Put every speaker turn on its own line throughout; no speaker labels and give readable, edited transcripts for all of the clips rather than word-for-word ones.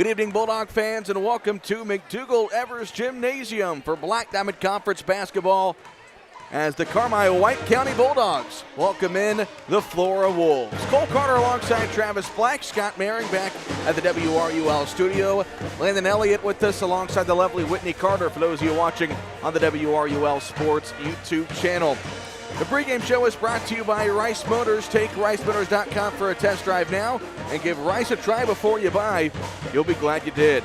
Good evening, Bulldog fans, and welcome to McDougall-Evers Gymnasium for Black Diamond Conference basketball as the Carmi White County Bulldogs welcome in the Flora Wolves. Cole Carter alongside Travis Black, Scott Maring back at the WRUL studio. Landon Elliott with us alongside the lovely Whitney Carter for those of you watching on the WRUL Sports YouTube channel. The pregame show is brought to you by Rice Motors. Take ricemotors.com for a test drive now and give Rice a try before you buy. You'll be glad you did.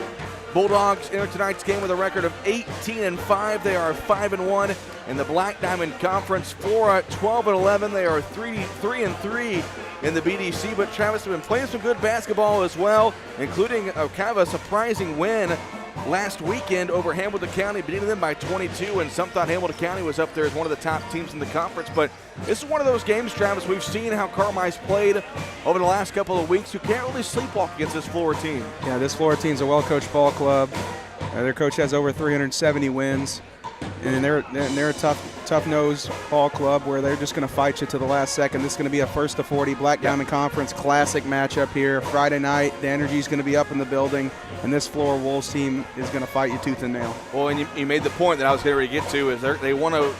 Bulldogs enter tonight's game with a record of 18-5. They are 5-1 in the Black Diamond Conference. Flora 12-11. They are 3-3 in the BDC. But Travis have been playing some good basketball as well, including kind of a surprising win last weekend over Hamilton County, beating them by 22, and some thought Hamilton County was up there as one of the top teams in the conference. But this is one of those games, Travis, we've seen how Carmi's played over the last couple of weeks, who can't really sleepwalk against this Flora team.
Yeah, this Flora team's a well-coached ball club. Their coach has over 370 wins, and they're a tough-nosed ball club where they're just going to fight you to the last second. This is going to be a first to 40 Black Diamond Conference classic matchup here. Friday night, the energy's going to be up in the building, and this Flora Wolves team is going to fight you tooth and nail.
Well, and you made the point that I was going to get to, is they want to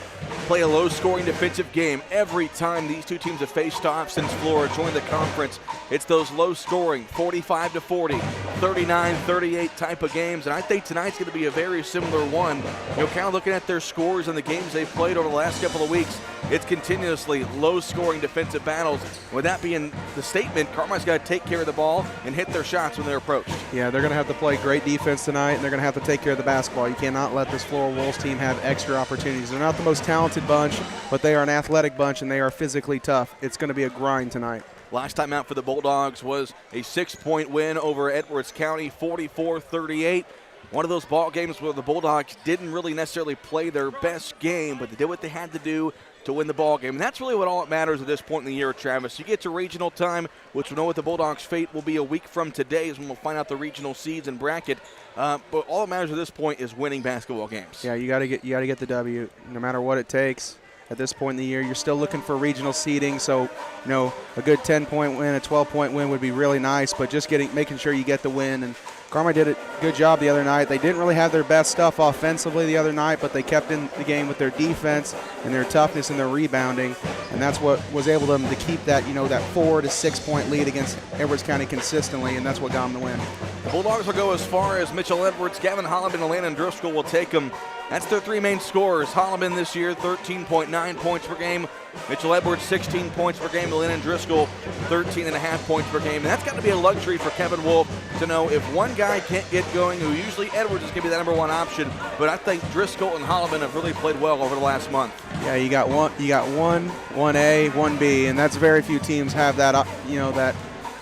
play a low-scoring defensive game. Every time these two teams have faced off since Flora joined the conference, it's those low-scoring 45-40, 39-38 type of games, and I think tonight's going to be a very similar one. You know, kind of looking at their scores and the games they've played over the last couple of weeks, it's continuously low-scoring defensive battles. With that being the statement, Carmi's got to take care of the ball and hit their shots when they're approached.
Yeah, they're going to have to play great defense tonight, and they're going to have to take care of the basketball. You cannot let this Flora Wolves team have extra opportunities. They're not the most talented bunch, but they are an athletic bunch, and they are physically tough. It's going to be a grind tonight.
Last time out for the Bulldogs was a 6-point win over Edwards County, 44-38. One of those ball games where the Bulldogs didn't really necessarily play their best game, but they did what they had to do to win the ball game. And that's really what all that matters at this point in the year, Travis. You get to regional time, which we know what the Bulldogs' fate will be a week from today is when we'll find out the regional seeds and bracket. But all that matters at this point is winning basketball games.
Yeah, you got to get the W, no matter what it takes. At this point in the year, you're still looking for regional seeding, so you know a good 10-point win, a 12-point win would be really nice. But just making sure you get the win. And Carmi did a good job the other night. They didn't really have their best stuff offensively the other night, but they kept in the game with their defense and their toughness and their rebounding, and that's what was able them to keep that that 4 to 6 point lead against Edwards County consistently, and that's what got them the win.
The Bulldogs will go as far as Mitchell Edwards, Gavin Holloman, and Landon Driscoll will take them. That's their three main scorers. Holloman this year, 13.9 points per game. Mitchell Edwards, 16 points per game. Landon Driscoll, 13.5 points per game. And that's got to be a luxury for Kevin Wolf to know if one guy can't get going, who usually Edwards is going to be the number one option. But I think Driscoll and Holloman have really played well over the last month.
Yeah, you got one, 1A, 1B, and that's very few teams have that.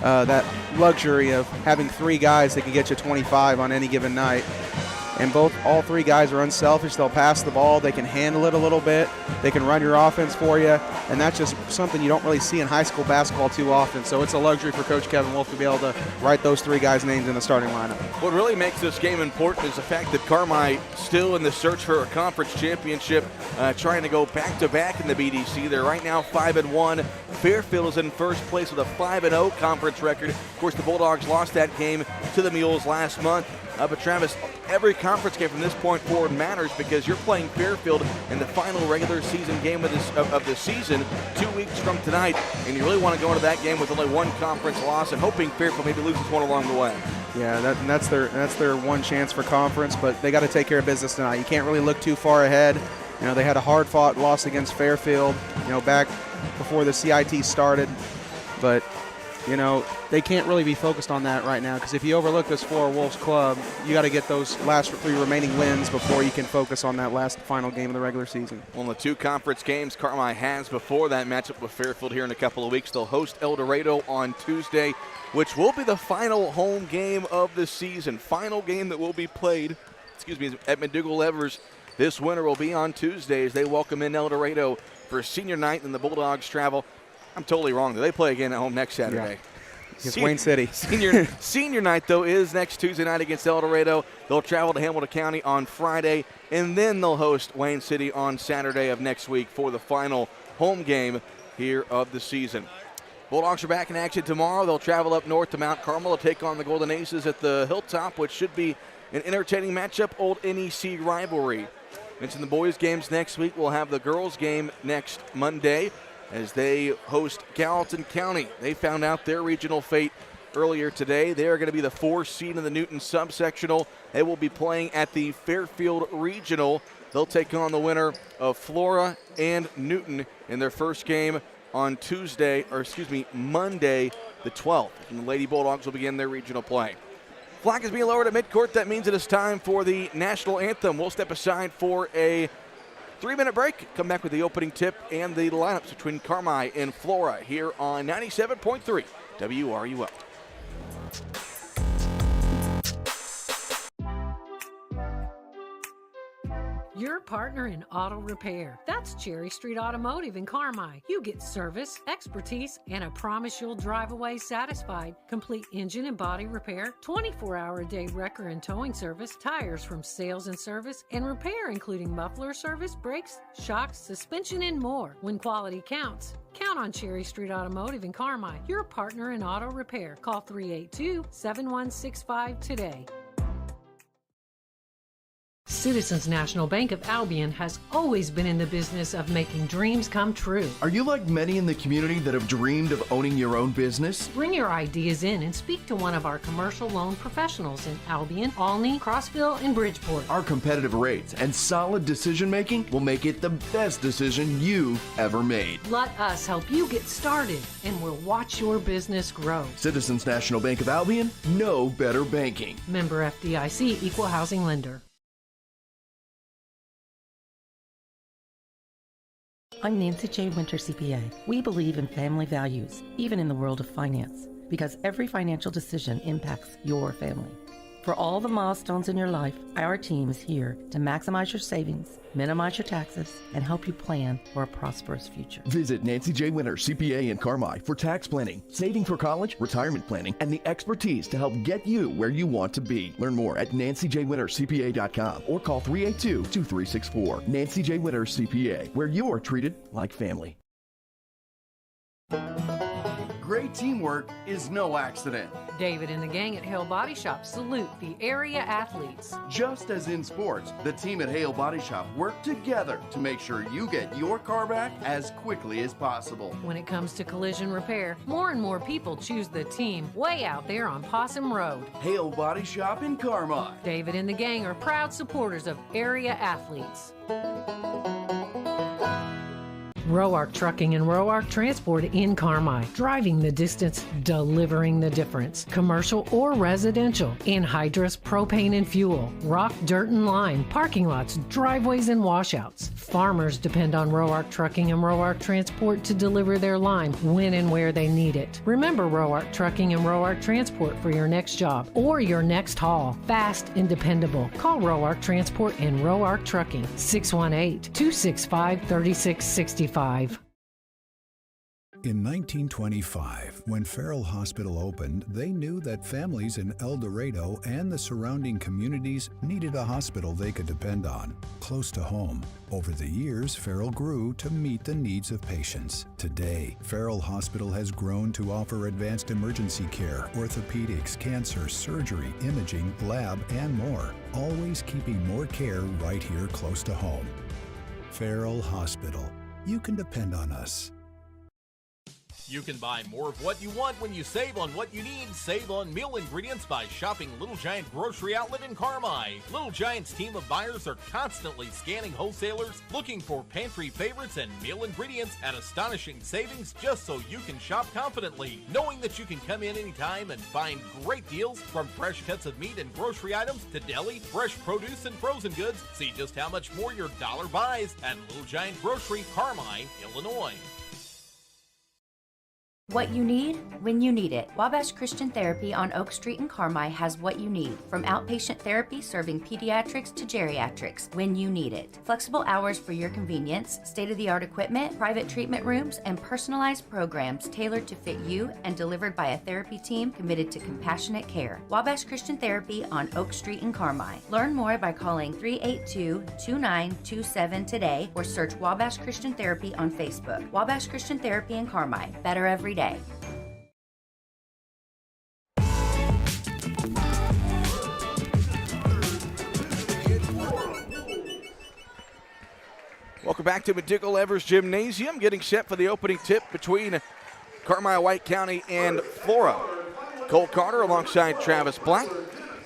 That luxury of having three guys that can get you 25 on any given night. And all three guys are unselfish. They'll pass the ball. They can handle it a little bit. They can run your offense for you. And that's just something you don't really see in high school basketball too often. So it's a luxury for Coach Kevin Wolf to be able to write those three guys' names in the starting lineup.
What really makes this game important is the fact that Carmi still in the search for a conference championship, trying to go back-to-back in the BDC. They're right now 5-1. Fairfield is in first place with a 5-0 conference record. Of course, the Bulldogs lost that game to the Mules last month. But Travis, every conference game from this point forward matters because you're playing Fairfield in the final regular season game of the season 2 weeks from tonight, and you really want to go into that game with only one conference loss and hoping Fairfield maybe loses one along the way.
Yeah, that's their one chance for conference, but they got to take care of business tonight. You can't really look too far ahead. You know, they had a hard-fought loss against Fairfield, back before the CIT started, but they can't really be focused on that right now because if you overlook this Flora Wolves club, you got to get those last three remaining wins before you can focus on that last final game of the regular season.
Well, the two conference games Carmi has before that matchup with Fairfield here in a couple of weeks. They'll host El Dorado on Tuesday, which will be the final home game of the season. Final game that will be played, at McDougall-Evers this winter will be on Tuesday as they welcome in El Dorado for senior night, and the Bulldogs travel. I'm totally wrong. They play again at home next Saturday.
Against Wayne City.
Senior night, though, is next Tuesday night against El Dorado. They'll travel to Hamilton County on Friday, and then they'll host Wayne City on Saturday of next week for the final home game here of the season. Bulldogs are back in action tomorrow. They'll travel up north to Mount Carmel to take on the Golden Aces at the Hilltop, which should be an entertaining matchup, old NEC rivalry. Mentioned the boys' games next week. We'll have the girls' game next Monday as they host Gallatin County. They found out their regional fate earlier today. They are going to be the 4th seed in the Newton subsectional. They will be playing at the Fairfield Regional. They'll take on the winner of Flora and Newton in their first game on Monday the 12th. And the Lady Bulldogs will begin their regional play. Flag is being lowered at midcourt. That means it is time for the national anthem. We'll step aside for a 3-minute break. Come back with the opening tip and the lineups between Carmi and Flora here on 97.3 WRUL.
Your partner in auto repair. That's Cherry Street Automotive in Carmi. You get service, expertise, and a promise you'll drive away satisfied. Complete engine and body repair, 24-hour-a-day wrecker and towing service, tires from sales and service, and repair including muffler service, brakes, shocks, suspension, and more. When quality counts, count on Cherry Street Automotive in Carmi. Your partner in auto repair. Call 382-7165 today. Citizens National Bank of Albion has always been in the business of making dreams come true.
Are you like many in the community that have dreamed of owning your own business?
Bring your ideas in and speak to one of our commercial loan professionals in Albion, Alney, Crossville, and Bridgeport.
Our competitive rates and solid decision making will make it the best decision you've ever made.
Let us help you get started, and we'll watch your business grow.
Citizens National Bank of Albion, no better banking.
Member FDIC, Equal Housing Lender.
I'm Nancy J. Winter, CPA. We believe in family values, even in the world of finance, because every financial decision impacts your family. For all the milestones in your life, our team is here to maximize your savings, minimize your taxes, and help you plan for a prosperous future.
Visit Nancy J. Winter, CPA in Carmi for tax planning, saving for college, retirement planning, and the expertise to help get you where you want to be. Learn more at nancyjwintercpa.com or call 382-2364. Nancy J. Winter, CPA, where you're treated like family. Great teamwork is no accident.
David and the gang at Hale Body Shop salute the area athletes.
Just as in sports, the team at Hale Body Shop work together to make sure you get your car back as quickly as possible.
When it comes to collision repair, more and more people choose the team way out there on Possum Road.
Hale Body Shop in Carmi.
David and the gang are proud supporters of area athletes. Roark Trucking and Roark Transport in Carmi. Driving the distance, delivering the difference. Commercial or residential. Anhydrous propane and fuel. Rock, dirt, and lime. Parking lots, driveways, and washouts. Farmers depend on Roark Trucking and Roark Transport to deliver their lime when and where they need it. Remember Roark Trucking and Roark Transport for your next job or your next haul. Fast and dependable. Call Roark Transport and Roark Trucking. 618-265-3665.
In 1925, when Farrell Hospital opened, they knew that families in El Dorado and the surrounding communities needed a hospital they could depend on, close to home. Over the years, Farrell grew to meet the needs of patients. Today, Farrell Hospital has grown to offer advanced emergency care, orthopedics, cancer, surgery, imaging, lab, and more, always keeping more care right here close to home. Farrell Hospital. You can depend on us.
You can buy more of what you want when you save on what you need. Save on meal ingredients by shopping Little Giant Grocery Outlet in Carmi. Little Giant's team of buyers are constantly scanning wholesalers, looking for pantry favorites and meal ingredients at astonishing savings just so you can shop confidently, knowing that you can come in anytime and find great deals from fresh cuts of meat and grocery items to deli, fresh produce, and frozen goods. See just how much more your dollar buys at Little Giant Grocery, Carmi, Illinois.
What you need, when you need it. Wabash Christian Therapy on Oak Street in Carmi has what you need, from outpatient therapy serving pediatrics to geriatrics, when you need it. Flexible hours for your convenience, state-of-the-art equipment, private treatment rooms, and personalized programs tailored to fit you and delivered by a therapy team committed to compassionate care. Wabash Christian Therapy on Oak Street in Carmi. Learn more by calling 382-2927 today or search Wabash Christian Therapy on Facebook. Wabash Christian Therapy in Carmi. Better every every day.
Welcome back to McDougall-Evers Gymnasium, getting set for the opening tip between Carmel White County and Flora. Cole Carter alongside Travis Black,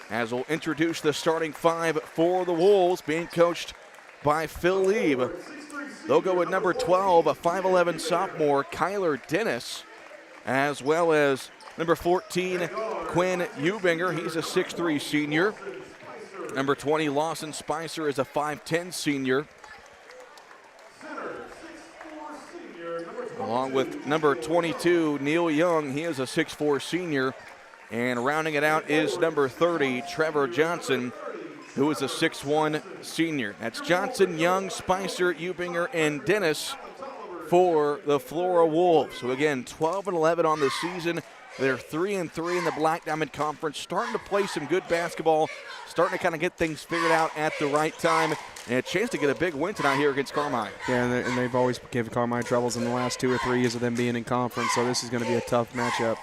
as we'll introduce the starting five for the Wolves, being coached by Phil Lieb. They'll go with number 12, a 5'11 sophomore, Kyler Dennis, as well as number 14, Quinn Eubinger. He's a 6'3 senior. Number 20, Lawson Spicer, is a 5'10 senior. Along with number 22, Neil Young. He is a 6'4 senior. And rounding it out is number 30, Trevor Johnson, who is a 6'1 senior. That's Johnson, Young, Spicer, Eubinger, and Dennis for the Flora Wolves. So again, 12-11 on the season. They're 3-3 in the Black Diamond Conference, starting to play some good basketball, starting to kind of get things figured out at the right time, and a chance to get a big win tonight here against Carmine.
Yeah, and they've always given Carmine troubles in the last 2 or 3 years of them being in conference, so this is going to be a tough matchup.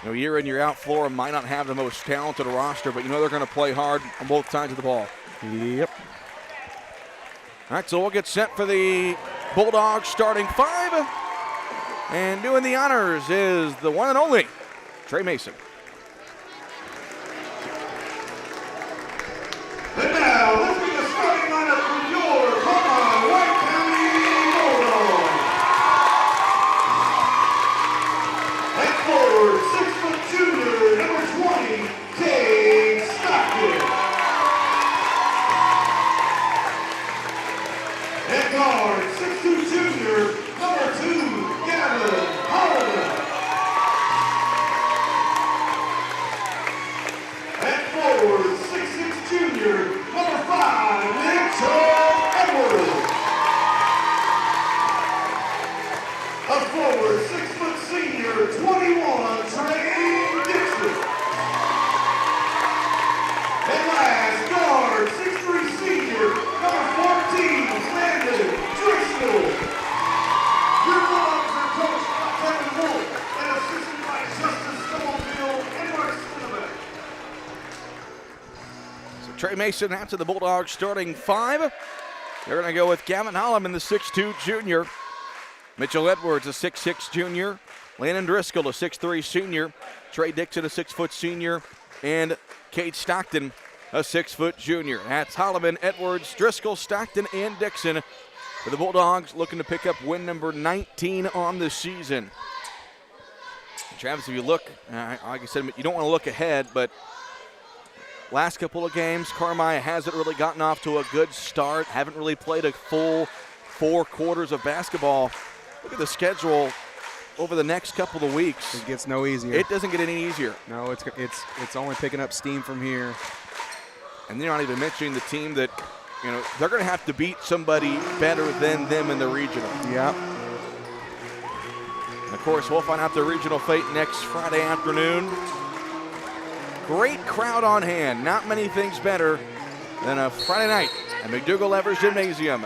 You know, year in, year out, Flora might not have the most talented roster, but you know they're going to play hard on both sides of the ball.
Yep.
All right, so we'll get set for the Bulldogs starting five. And doing the honors is the one and only Trey Mason.
And now, let's meet the starting lineup for your Carmel White County Bulldogs. At forward, 6' junior, number 20, Kate Stockton. At guard, 6'2 junior, number 2, Gavin Holliday. At forward, 6'6 junior, number 5, Mitchell Edwards. A forward, 6' senior, 21, Trey Dixon. And last, guard, 6'3 senior, number 14, Landon Driscoll. Your Bulldogs are coached by Kevin Wolf and assisted by Justice Stubblefield and Mark Cinnamon.
So Trey Mason after the Bulldogs starting five. They're going to go with Gavin Holliman, the 6'2 junior. Mitchell Edwards, a 6'6 junior. Landon Driscoll, a 6'3 senior. Trey Dixon, a 6' senior. And Kate Stockton, a 6' junior. That's Holliman, Edwards, Driscoll, Stockton, and Dixon for the Bulldogs, looking to pick up win number 19 on the season. Travis, if you look, like I said, you don't want to look ahead, but last couple of games, Carmine hasn't really gotten off to a good start, haven't really played a full 4 quarters of basketball. Look at the schedule over the next couple of weeks.
It gets no easier.
It doesn't get any easier.
No, it's only picking up steam from here.
And they're not even mentioning the team that, you know, they're going to have to beat somebody better than them in the regional.
Yep.
And of course, we'll find out the regional fate next Friday afternoon. Great crowd on hand. Not many things better than a Friday night at McDougall-Evers Gymnasium.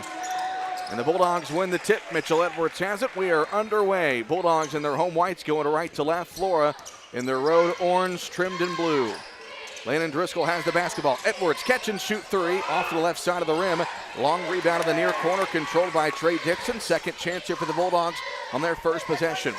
And the Bulldogs win the tip. Mitchell Edwards has it. We are underway. Bulldogs in their home whites going to right to left. Flora in their road orange trimmed in blue. Landon Driscoll has the basketball. Edwards catch and shoot three off to the left side of the rim. Long rebound in the near corner controlled by Trey Dixon. Second chance here for the Bulldogs on their first possession.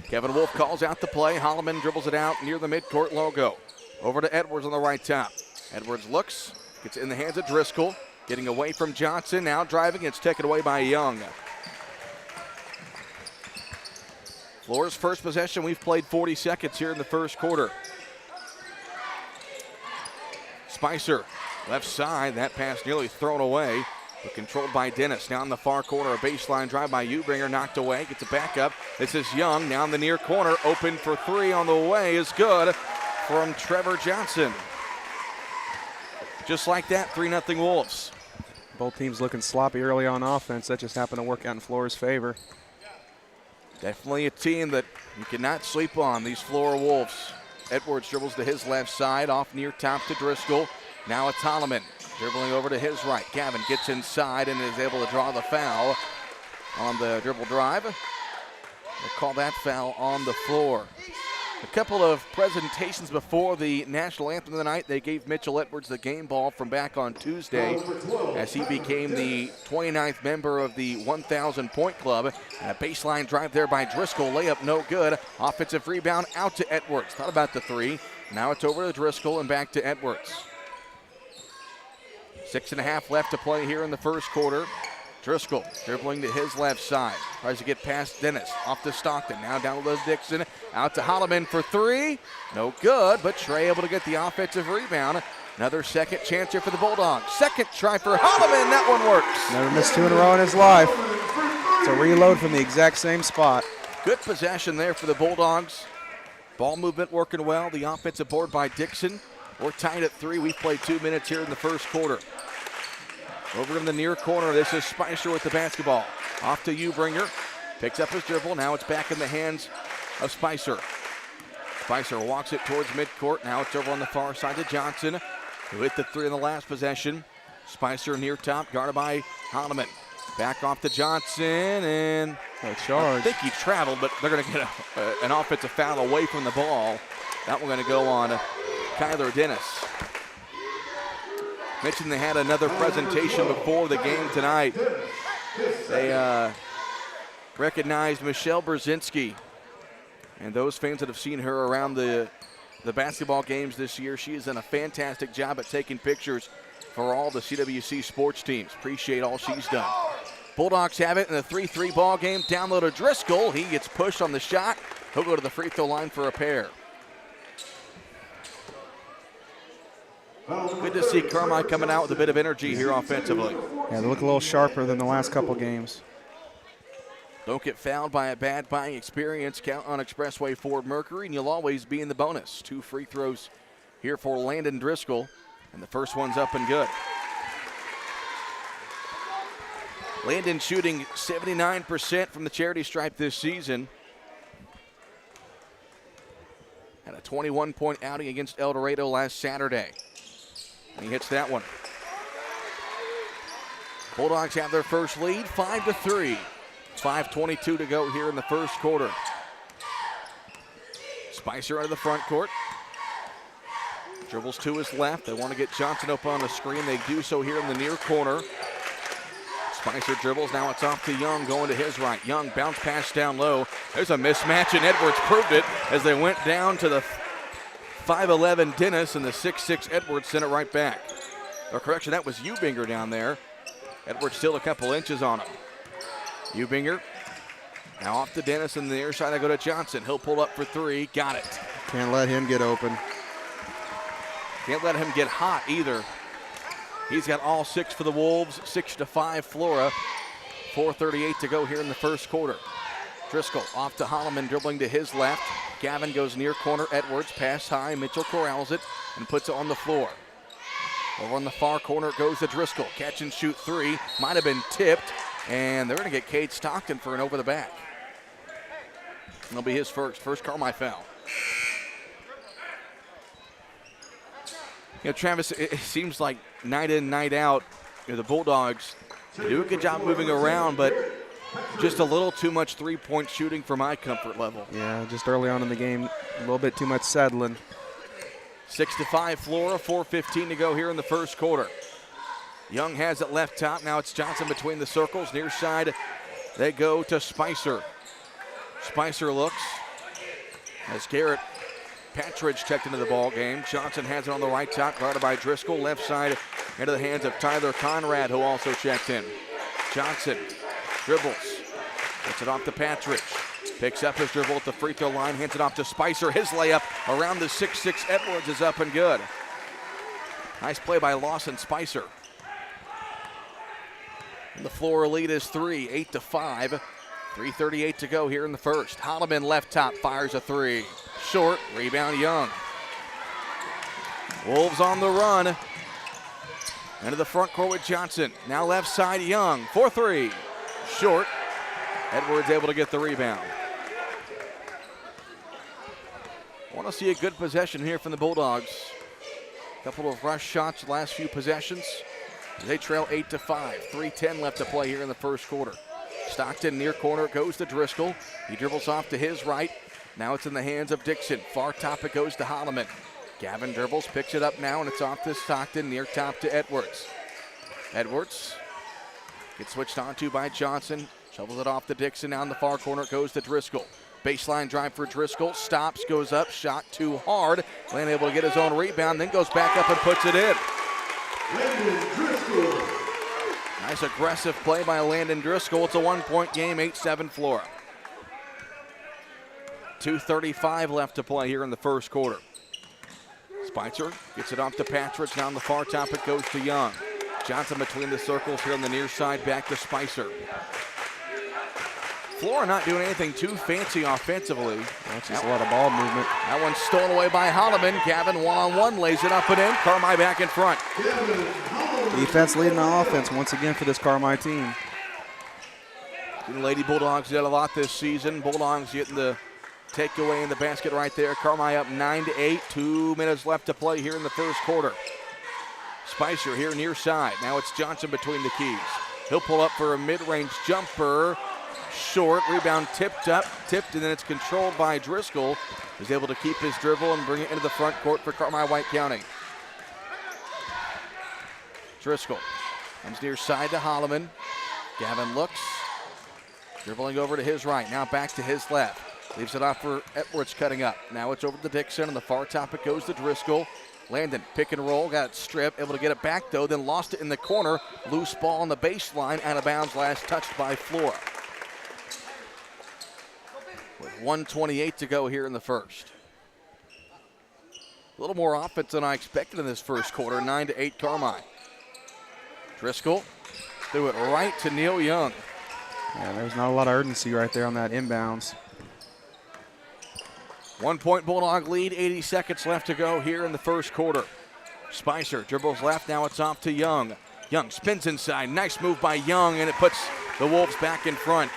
Kevin Wolf calls out the play. Holliman dribbles it out near the midcourt logo. Over to Edwards on the right top. Edwards looks, gets it in the hands of Driscoll. Getting away from Johnson, now driving. It's taken away by Young. Flora's first possession. We've played 40 seconds here in the first quarter. Spicer, left side. That pass nearly thrown away, but controlled by Dennis. Now in the far corner, a baseline drive by Eubinger, knocked away. Gets it back up. This is Young. Now in the near corner, open for three on the way is good from Trevor Johnson. Just like that, 3-0 Wolves.
Both teams looking sloppy early on offense. That just happened to work out in Flora's favor.
Definitely a team that you cannot sleep on, these Flora Wolves. Edwards dribbles to his left side, off near top to Driscoll. Now it's Holliman dribbling over to his right. Gavin gets inside and is able to draw the foul on the dribble drive. We'll call that foul on the floor. A couple of presentations before the national anthem of the night. They gave Mitchell Edwards the game ball from back on Tuesday as he became the 29th member of the 1,000-point club. And a baseline drive there by Driscoll. Layup no good. Offensive rebound out to Edwards. Thought about the three. Now it's over to Driscoll and back to Edwards. 6.5 left to play here in the first quarter. Driscoll dribbling to his left side. Tries to get past Dennis. Off to Stockton. Now down to Dixon. Out to Holloman for three. No good, but Trey able to get the offensive rebound. Another second chance here for the Bulldogs. Second try for Holloman. That one works.
Never missed 2 in a row in his life. It's a reload from the exact same spot.
Good possession there for the Bulldogs. Ball movement working well. The offensive board by Dixon. We're tied at 3. We've played 2 minutes here in the first quarter. Over in the near corner, this is Spicer with the basketball. Off to Ubringer. Picks up his dribble. Now it's back in the hands of Spicer. Spicer walks it towards midcourt. Now it's over on the far side to Johnson, who hit the three in the last possession. Spicer near top, guarded by Holloman. Back off to Johnson, and
a charge.
I think he traveled, but they're going to get an offensive foul away from the ball. That one going to go on Kyler Dennis. Mentioned they had another presentation before the game tonight. They recognized Michelle Brzezinski. And those fans that have seen her around the basketball games this year, she has done a fantastic job at taking pictures for all the CWC sports teams. Appreciate all she's done. Bulldogs have it in a 3-3 ball game. Down low to Driscoll. He gets pushed on the shot. He'll go to the free throw line for a pair. Good to see Carmi coming out with a bit of energy here offensively.
Yeah, they look a little sharper than the last couple games.
Don't get fouled by a bad buying experience. Count on Expressway Ford Mercury, and you'll always be in the bonus. 2 free throws here for Landon Driscoll, and the first one's up and good. Landon shooting 79% from the charity stripe this season. Had a 21-point outing against El Dorado last Saturday. And he hits that one. Bulldogs have their first lead, 5-3. 5:22 to go here in the first quarter. Spicer out of the front court. Dribbles to his left. They want to get Johnson up on the screen. They do so here in the near corner. Spicer dribbles. Now it's off to Young going to his right. Young bounce pass down low. There's a mismatch, and Edwards proved it as they went down to the 5'11 Dennis, and the 6'6 Edwards sent it right back. Or correction, that was Ubinger down there. Edwards still a couple inches on him. Ubinger now off to Dennis, and the near side I go to Johnson. He'll pull up for three. Got it.
Can't let him get open.
Can't let him get hot either. He's got all 6 for the Wolves. 6-5 Flora. 4:38 to go here in the first quarter. Driscoll off to Holloman, dribbling to his left. Gavin goes near corner. Edwards pass high. Mitchell corrals it and puts it on the floor. Over on the far corner it goes to Driscoll. Catch and shoot three. Might have been tipped. And they're going to get Cade Stockton for an over the back. That'll be his first Carmi foul. You know, Travis, it seems like night in, night out, the Bulldogs do a good job moving around, but just a little too much three-point shooting for my comfort level.
Yeah, just early on in the game, a little bit too much settling.
6-5 Flora, 4:15 to go here in the first quarter. Young has it left top. Now it's Johnson between the circles. Near side, they go to Spicer. Spicer looks as Garrett Patridge checked into the ball game. Johnson has it on the right top, guarded by Driscoll. Left side into the hands of Tyler Conrad, who also checked in. Johnson dribbles, gets it off to Patridge. Picks up his dribble at the free throw line, hands it off to Spicer. His layup around the 6'6 Edwards is up and good. Nice play by Lawson Spicer. And the Flora lead is 3, 8-5. 3:38 to go here in the first. Holloman left top fires a three. Short, rebound Young. Wolves on the run. Into the front court with Johnson. Now left side Young, 4-3. Short. Edwards able to get the rebound. Want to see a good possession here from the Bulldogs. Couple of rush shots the last few possessions. They trail 8-5. 3:10 left to play here in the first quarter. Stockton near corner, it goes to Driscoll. He dribbles off to his right. Now it's in the hands of Dixon. Far top it goes to Holloman. Gavin dribbles, picks it up now, and it's off to Stockton, near top to Edwards. Edwards gets switched onto by Johnson. Shovels it off to Dixon. Now in the far corner, it goes to Driscoll. Baseline drive for Driscoll. Stops, goes up, shot too hard. Landon able to get his own rebound, then goes back up and puts it in.
Landon Driscoll.
Nice aggressive play by Landon Driscoll. It's a 1-point game, 8-7 Flora. 2:35 left to play here in the first quarter. Spicer gets it off to Patridge. Now on the far top it goes to Young. Johnson between the circles here on the near side, back to Spicer. Flora not doing anything too fancy offensively.
That's just a lot of ball movement.
That one's stolen away by Holloman. Gavin one-on-one lays it up and in. Carmi back in front.
Defense leading the offense once again for this Carmi team.
The Lady Bulldogs did a lot this season. Bulldogs getting the takeaway in the basket right there. Carmi up 9-8. 2 minutes left to play here in the first quarter. Spicer here near side. Now it's Johnson between the keys. He'll pull up for a mid-range jumper. Short, rebound tipped, and then it's controlled by Driscoll. He's able to keep his dribble and bring it into the front court for Carmi-White County. Driscoll comes near side to Holloman. Gavin looks, dribbling over to his right, now back to his left. Leaves it off for Edwards cutting up. Now it's over to Dixon, and the far top it goes to Driscoll. Landon, pick and roll, got it stripped, able to get it back though, then lost it in the corner. Loose ball on the baseline, out of bounds, last touched by Flora. With 1:28 to go here in the first. A little more offense than I expected in this first quarter, 9-8 Carmi. Driscoll threw it right to Neil Young.
Yeah, there's not a lot of urgency right there on that inbounds.
1-point Bulldog lead, 80 seconds left to go here in the first quarter. Spicer dribbles left, now it's off to Young. Young spins inside, nice move by Young, and it puts the Wolves back in front.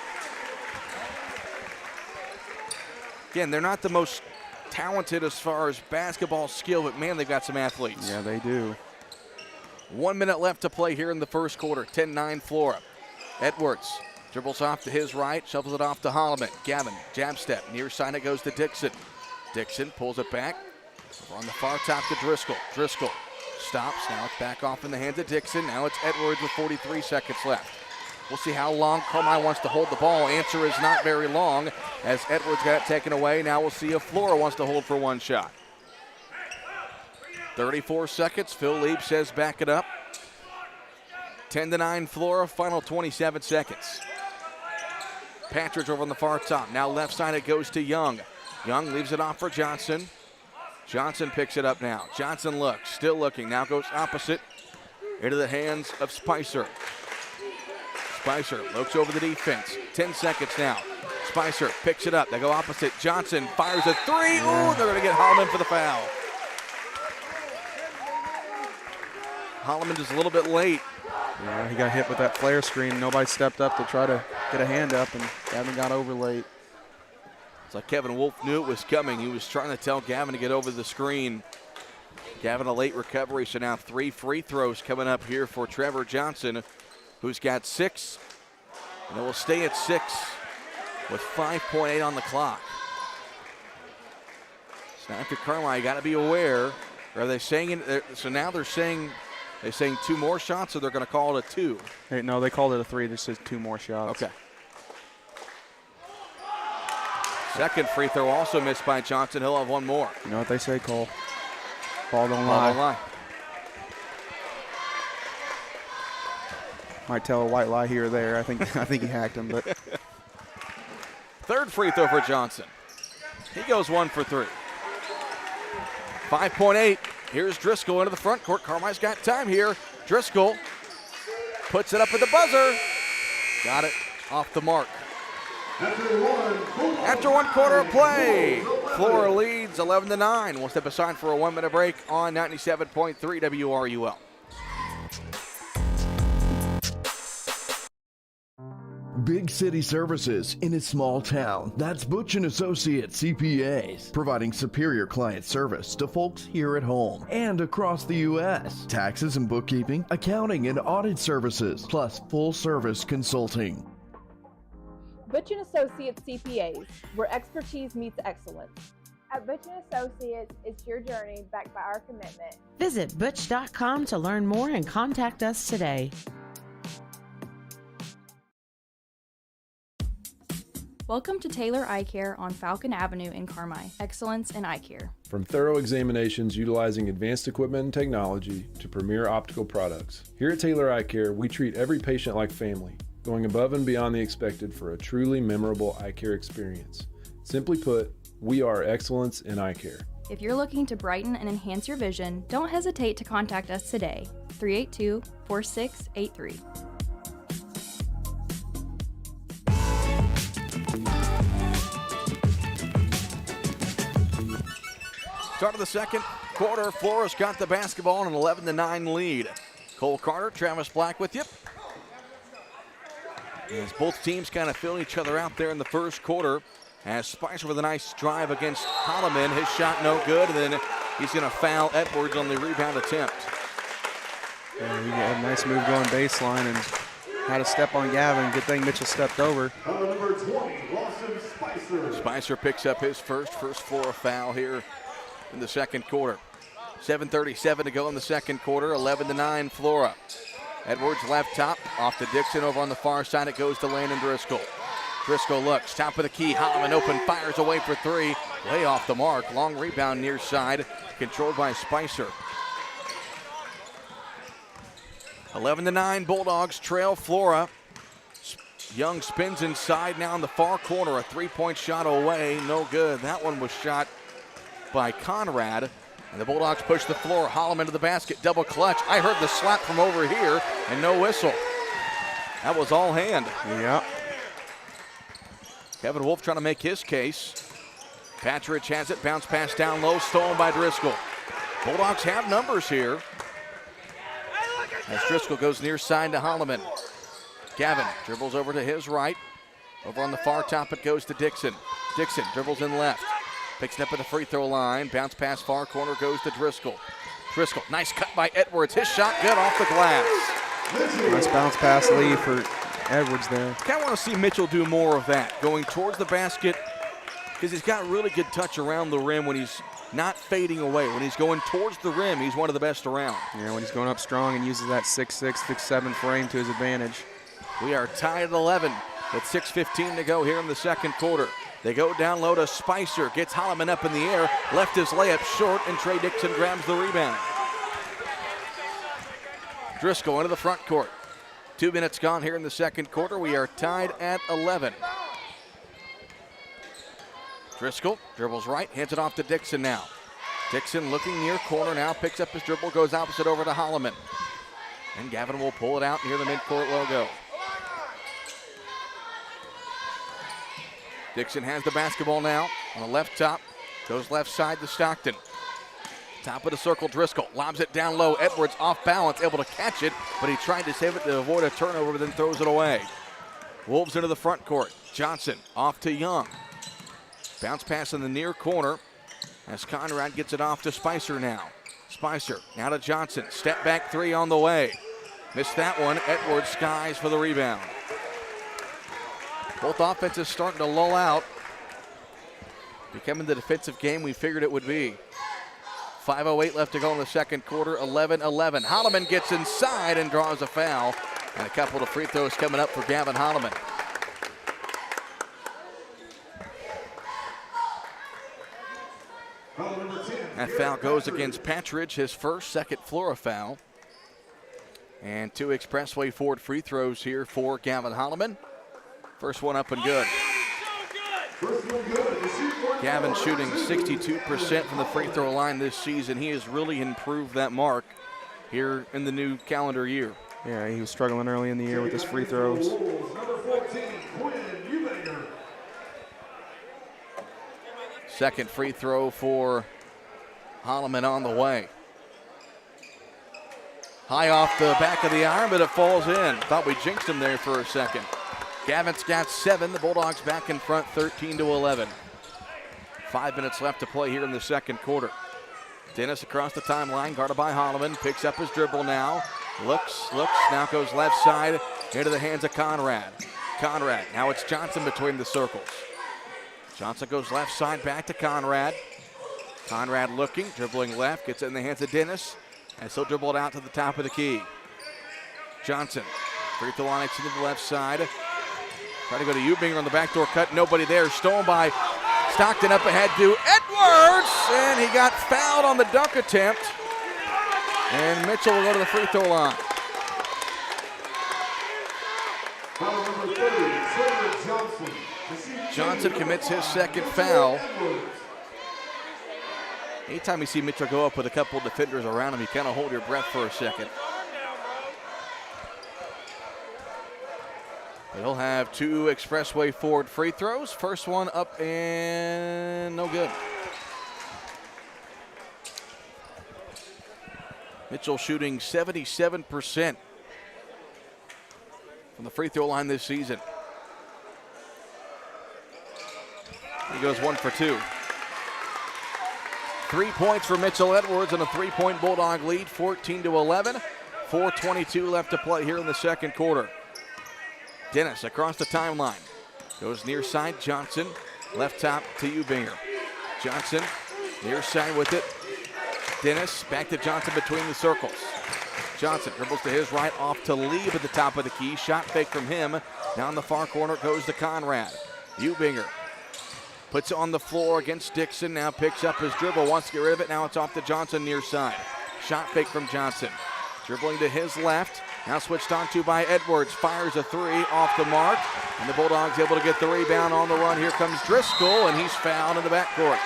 Again, they're not the most talented as far as basketball skill, but man, they've got some athletes.
Yeah, they do.
1 minute left to play here in the first quarter, 10-9 Flora. Edwards dribbles off to his right, shovels it off to Holloman. Gavin, jab step, near side it goes to Dixon. Dixon pulls it back. On the far top to Driscoll. Driscoll stops, now it's back off in the hands of Dixon. Now it's Edwards with 43 seconds left. We'll see how long Carmi wants to hold the ball. Answer is not very long as Edwards got it taken away. Now we'll see if Flora wants to hold for one shot. 34 seconds. Phil Lieb says back it up. 10-9 Flora, final 27 seconds. Patridge over on the far top. Now left side it goes to Young. Young leaves it off for Johnson. Johnson picks it up now. Johnson looks, still looking. Now goes opposite into the hands of Spicer. Spicer looks over the defense. 10 seconds now. Spicer picks it up. They go opposite. Johnson fires a three. Ooh, they're going to get Holloman for the foul. Holloman just a little bit late.
Yeah, he got hit with that flare screen. Nobody stepped up to try to get a hand up, and Gavin got over late.
It's like Kevin Wolf knew it was coming. He was trying to tell Gavin to get over the screen. Gavin a late recovery, so now 3 free throws coming up here for Trevor Johnson, who's got 6, and it will stay at 6 with 5.8 on the clock. So now after Carmi, you got to be aware. Are they saying it? So now they're saying 2 more shots, or they're going to call it a 2?
Hey, no, they called it a 3. This says 2 more shots.
Okay. Second free throw also missed by Johnson. He'll have 1 more.
You know what they say, Cole? Ball don't
Ball
lie.
don't lie.
Might tell a white lie here or there. I think he hacked him, but
Third free throw for Johnson. He goes 1 for 3. 5.8. Here's Driscoll into the front court. Carmi's got time here. Driscoll puts it up at the buzzer. Got it off the mark. After 1 quarter of play, Flora leads 11-9. We'll step aside for a 1-minute break on 97.3 WRUL.
Big city services in a small town. That's Butch & Associates CPAs, providing superior client service to folks here at home and across the U.S. Taxes and bookkeeping, accounting and audit services, plus full service consulting.
Butch & Associates CPAs, where expertise meets excellence.
At Butch & Associates, it's your journey backed by our commitment.
Visit butch.com to learn more and contact us today.
Welcome to Taylor Eye Care on Falcon Avenue in Carmi. Excellence in eye care.
From thorough examinations utilizing advanced equipment and technology to premier optical products, here at Taylor Eye Care, we treat every patient like family, going above and beyond the expected for a truly memorable eye care experience. Simply put, we are excellence in eye care.
If you're looking to brighten and enhance your vision, don't hesitate to contact us today. 382-4683.
Start of the second quarter, Flora's got the basketball in an 11-9 lead. Cole Carter, Travis Black with you. As both teams kind of fill each other out there in the first quarter. As Spicer with a nice drive against Holloman. His shot no good, and then he's going to foul Edwards on the rebound attempt.
Yeah, he had a nice move going baseline and had a step on Gavin. Good thing Mitchell stepped over.
Number 20, Lawson Spicer.
Spicer picks up his first Flora foul here in the second quarter. 7:37 to go in the second quarter, 11-9 Flora. Edwards left top, off to Dixon over on the far side. It goes to Landon Driscoll. Driscoll looks, top of the key, Holloman open, fires away for three. Way off the mark, long rebound near side, controlled by Spicer. 11-9 Bulldogs trail Flora. Young spins inside now in the far corner, a three-point shot away, no good. That one was shot by Conrad. And the Bulldogs push the floor. Holloman to the basket, double clutch. I heard the slap from over here and no whistle. That was all hand.
Yeah.
Kevin Wolf trying to make his case. Patridge has it, bounce pass down low, stolen by Driscoll. Bulldogs have numbers here. As Driscoll goes near side to Holloman. Gavin dribbles over to his right. Over on the far top it goes to Dixon. Dixon dribbles in left. Picks it up at the free throw line. Bounce pass far corner goes to Driscoll. Driscoll, nice cut by Edwards. His shot good off the glass.
Nice bounce pass lead for Edwards there.
Kind of want to see Mitchell do more of that, going towards the basket, because he's got really good touch around the rim when he's not fading away. When he's going towards the rim, he's one of the best around.
Yeah, when he's going up strong and uses that 6'6", 6'7" frame to his advantage.
We are tied at 11 with 6:15 to go here in the second quarter. They go down low to Spicer, gets Holloman up in the air, left his layup short, and Trey Dixon grabs the rebound. Driscoll into the front court. 2 minutes gone here in the second quarter. We are tied at 11. Driscoll dribbles right, hands it off to Dixon now. Dixon looking near corner now, picks up his dribble, goes opposite over to Holloman. And Gavin will pull it out near the midcourt logo. Dixon has the basketball now on the left top, goes left side to Stockton. Top of the circle, Driscoll lobs it down low. Edwards off balance, able to catch it, but he tried to save it to avoid a turnover, but then throws it away. Wolves into the front court. Johnson off to Young. Bounce pass in the near corner as Conrad gets it off to Spicer now. Spicer now to Johnson. Step back three on the way. Missed that one. Edwards skies for the rebound. Both offenses starting to lull out. Becoming the defensive game we figured it would be. 5:08 left to go in the second quarter, 11-11. Holloman gets inside and draws a foul. And a couple of free throws coming up for Gavin Holloman. That foul goes against Patridge, his first, second Flora foul. And 2 Expressway Ford free throws here for Gavin Holloman. First one up and good. Gavin shooting 62% from the free throw line this season. He has really improved that mark here in the new calendar year.
Yeah, he was struggling early in the year with his free throws.
Second free throw for Holloman on the way. High off the back of the iron, but it falls in. Thought we jinxed him there for a second. Gavin's got 7. The Bulldogs back in front, 13-11. 5 minutes left to play here in the second quarter. Dennis across the timeline, guarded by Holloman. Picks up his dribble now. Looks, now goes left side into the hands of Conrad. Conrad. Now it's Johnson between the circles. Johnson goes left side back to Conrad. Conrad looking, dribbling left, gets it in the hands of Dennis, and still dribbled out to the top of the key. Johnson, free throw line into the left side. Try to go to Eubinger on the backdoor cut, nobody there. Stolen by Stockton up ahead to Edwards, and he got fouled on the dunk attempt. And Mitchell will go to the free throw line. Johnson commits his second foul. Anytime you see Mitchell go up with a couple defenders around him, you kind of hold your breath for a second. But he'll have 2 Expressway Ford free throws. First one up and no good. Mitchell shooting 77% from the free throw line this season. He goes 1 for 2. 3 points for Mitchell Edwards and a 3-point Bulldog lead, 14-11. 4:22 left to play here in the second quarter. Dennis across the timeline. Goes near side, Johnson. Left top to Eubinger. Johnson near side with it. Dennis back to Johnson between the circles. Johnson dribbles to his right, off to Lieb at the top of the key. Shot fake from him. Down the far corner goes to Conrad. Eubinger puts it on the floor against Dixon. Now picks up his dribble, wants to get rid of it. Now it's off to Johnson near side. Shot fake from Johnson. Dribbling to his left. Now switched on to by Edwards. Fires a 3 off the mark. And the Bulldogs able to get the rebound on the run. Here comes Driscoll, and he's fouled in the backcourt.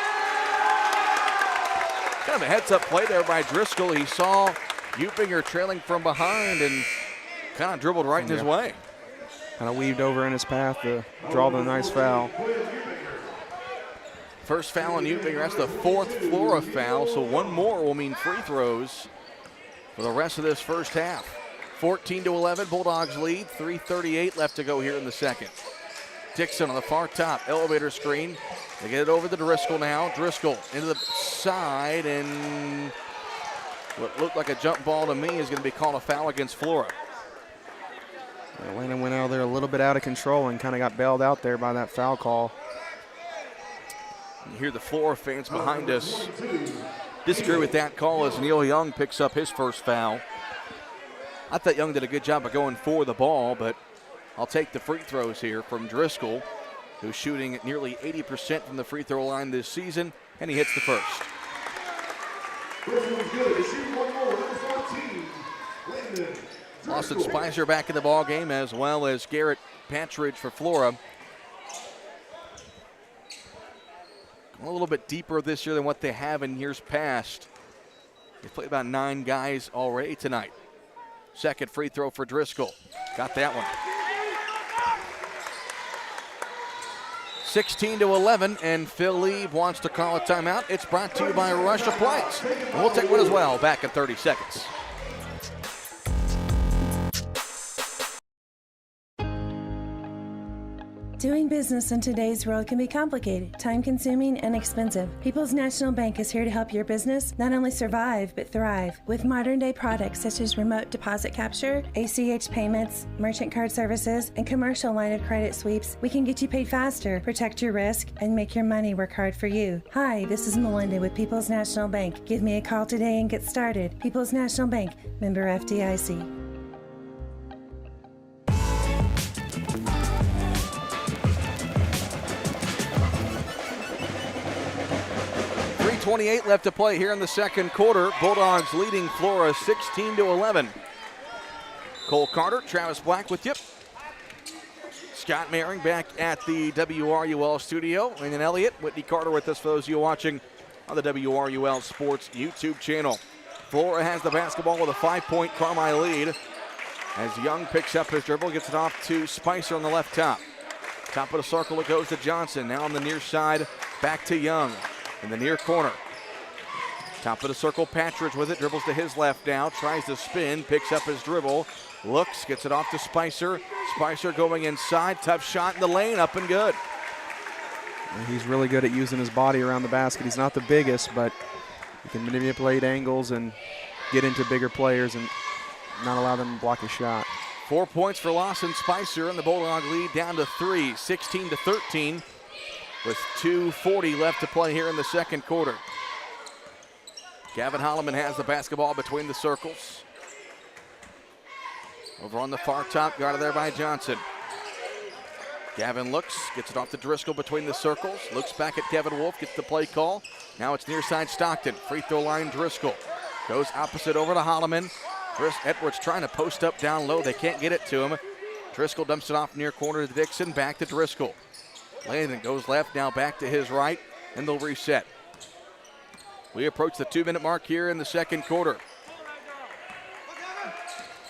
Kind of a heads-up play there by Driscoll. He saw Eubinger trailing from behind and kind of dribbled right in his way.
Kind of weaved over in his path to draw the nice foul.
First foul on Eubinger. That's the 4th Flora foul, so 1 more will mean free throws for the rest of this first half. 14-11, Bulldogs lead. 3:38 left to go here in the second. Dixon on the far top, elevator screen. They get it over to Driscoll now. Driscoll into the side, and what looked like a jump ball to me is going to be called a foul against Flora.
Atlanta went out there a little bit out of control and kind of got bailed out there by that foul call.
You hear the Flora fans behind us disagree with that call as Neil Young picks up his first foul. I thought Young did a good job of going for the ball, but I'll take the free throws here from Driscoll, who's shooting at nearly 80% from the free throw line this season, and he hits the first. Austin Spicer back in the ball game, as well as Garrett Patridge for Flora. A little bit deeper this year than what they have in years past. They've played about 9 guys already tonight. Second free throw for Driscoll. Got that one. 16-11, and Phil Lieb wants to call a timeout. It's brought to you by Rush Appliance. And we'll take one as well, back in 30 seconds.
Doing business in today's world can be complicated, time-consuming, and expensive. People's National Bank is here to help your business not only survive, but thrive. With modern-day products such as remote deposit capture, ACH payments, merchant card services, and commercial line of credit sweeps, we can get you paid faster, protect your risk, and make your money work hard for you. Hi, this is Melinda with People's National Bank. Give me a call today and get started. People's National Bank, member FDIC.
3:28 left to play here in the second quarter. Bulldogs leading Flora 16-11. Cole Carter, Travis Black with you. Scott Maring back at the WRUL studio. Landon Elliott, Whitney Carter with us for those of you watching on the WRUL Sports YouTube channel. Flora has the basketball with a 5-point Carmi lead as Young picks up his dribble, gets it off to Spicer on the left top. Top of the circle, it goes to Johnson. Now on the near side, back to Young in the near corner. Top of the circle, Patridge with it, dribbles to his left now, tries to spin, picks up his dribble, looks, gets it off to Spicer. Spicer going inside, tough shot in the lane, up and good.
And he's really good at using his body around the basket. He's not the biggest, but he can manipulate angles and get into bigger players and not allow them to block a shot.
4 points for Lawson Spicer, and the Bulldog lead down to 3, 16-13, with 2:40 left to play here in the second quarter. Gavin Holloman has the basketball between the circles. Over on the far top, guarded there by Johnson. Gavin looks, gets it off to Driscoll between the circles, looks back at Kevin Wolf, gets the play call. Now it's near side Stockton, free throw line Driscoll. Goes opposite over to Holloman. Edwards trying to post up down low, they can't get it to him. Driscoll dumps it off near corner to Dixon, back to Driscoll. Landon goes left, now back to his right, and they'll reset. We approach the 2-minute mark here in the second quarter.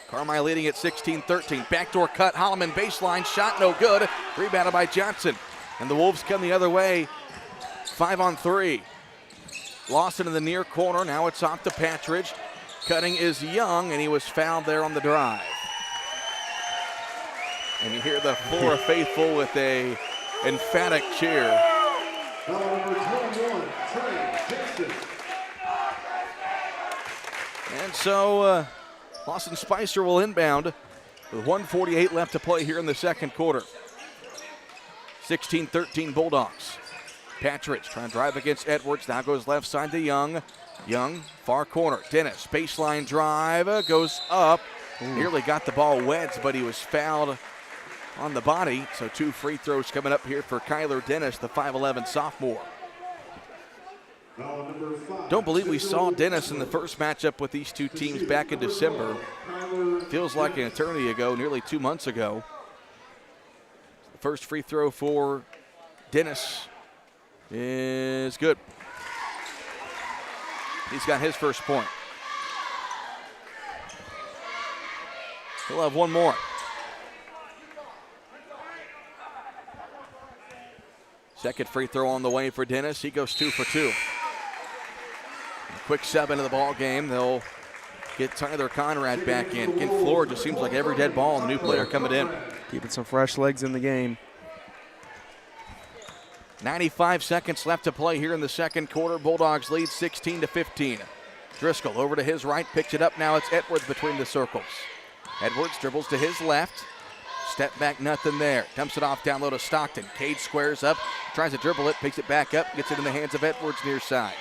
Carmi leading at 16-13. Backdoor cut, Holloman baseline, shot no good. Rebounded by Johnson. And the Wolves come the other way. 5-on-3. Lawson in the near corner, now it's off to Patridge. Cutting is Young, and he was fouled there on the drive. And you hear the Flora faithful with a emphatic cheer. And so Lawson Spicer will inbound with 1:48 left to play here in the second quarter. 16-13 Bulldogs. Patridge trying to drive against Edwards. Now goes left side to Young. Young, far corner. Dennis, baseline drive, goes up. Nearly got the ball wedged, but he was fouled on the body. So 2 free throws coming up here for Kyler Dennis, the 5'11 sophomore. Don't believe we saw Dennis in the first matchup with these two teams back in December. Feels like an eternity ago, nearly 2 months ago. The first free throw for Dennis is good. He's got his first point. He'll have one more. Second free throw on the way for Dennis. He goes 2 for 2. Quick 7 of the ball game. They'll get Tyler Conrad back in. Again, Flora just seems like every dead ball, and the new player coming in.
Keeping some fresh legs in the game.
95 seconds left to play here in the second quarter. Bulldogs lead 16-15. Driscoll over to his right, picks it up. Now it's Edwards between the circles. Edwards dribbles to his left. Step back, nothing there. Dumps it off down low to Stockton. Cade squares up, tries to dribble it, picks it back up, gets it in the hands of Edwards near side.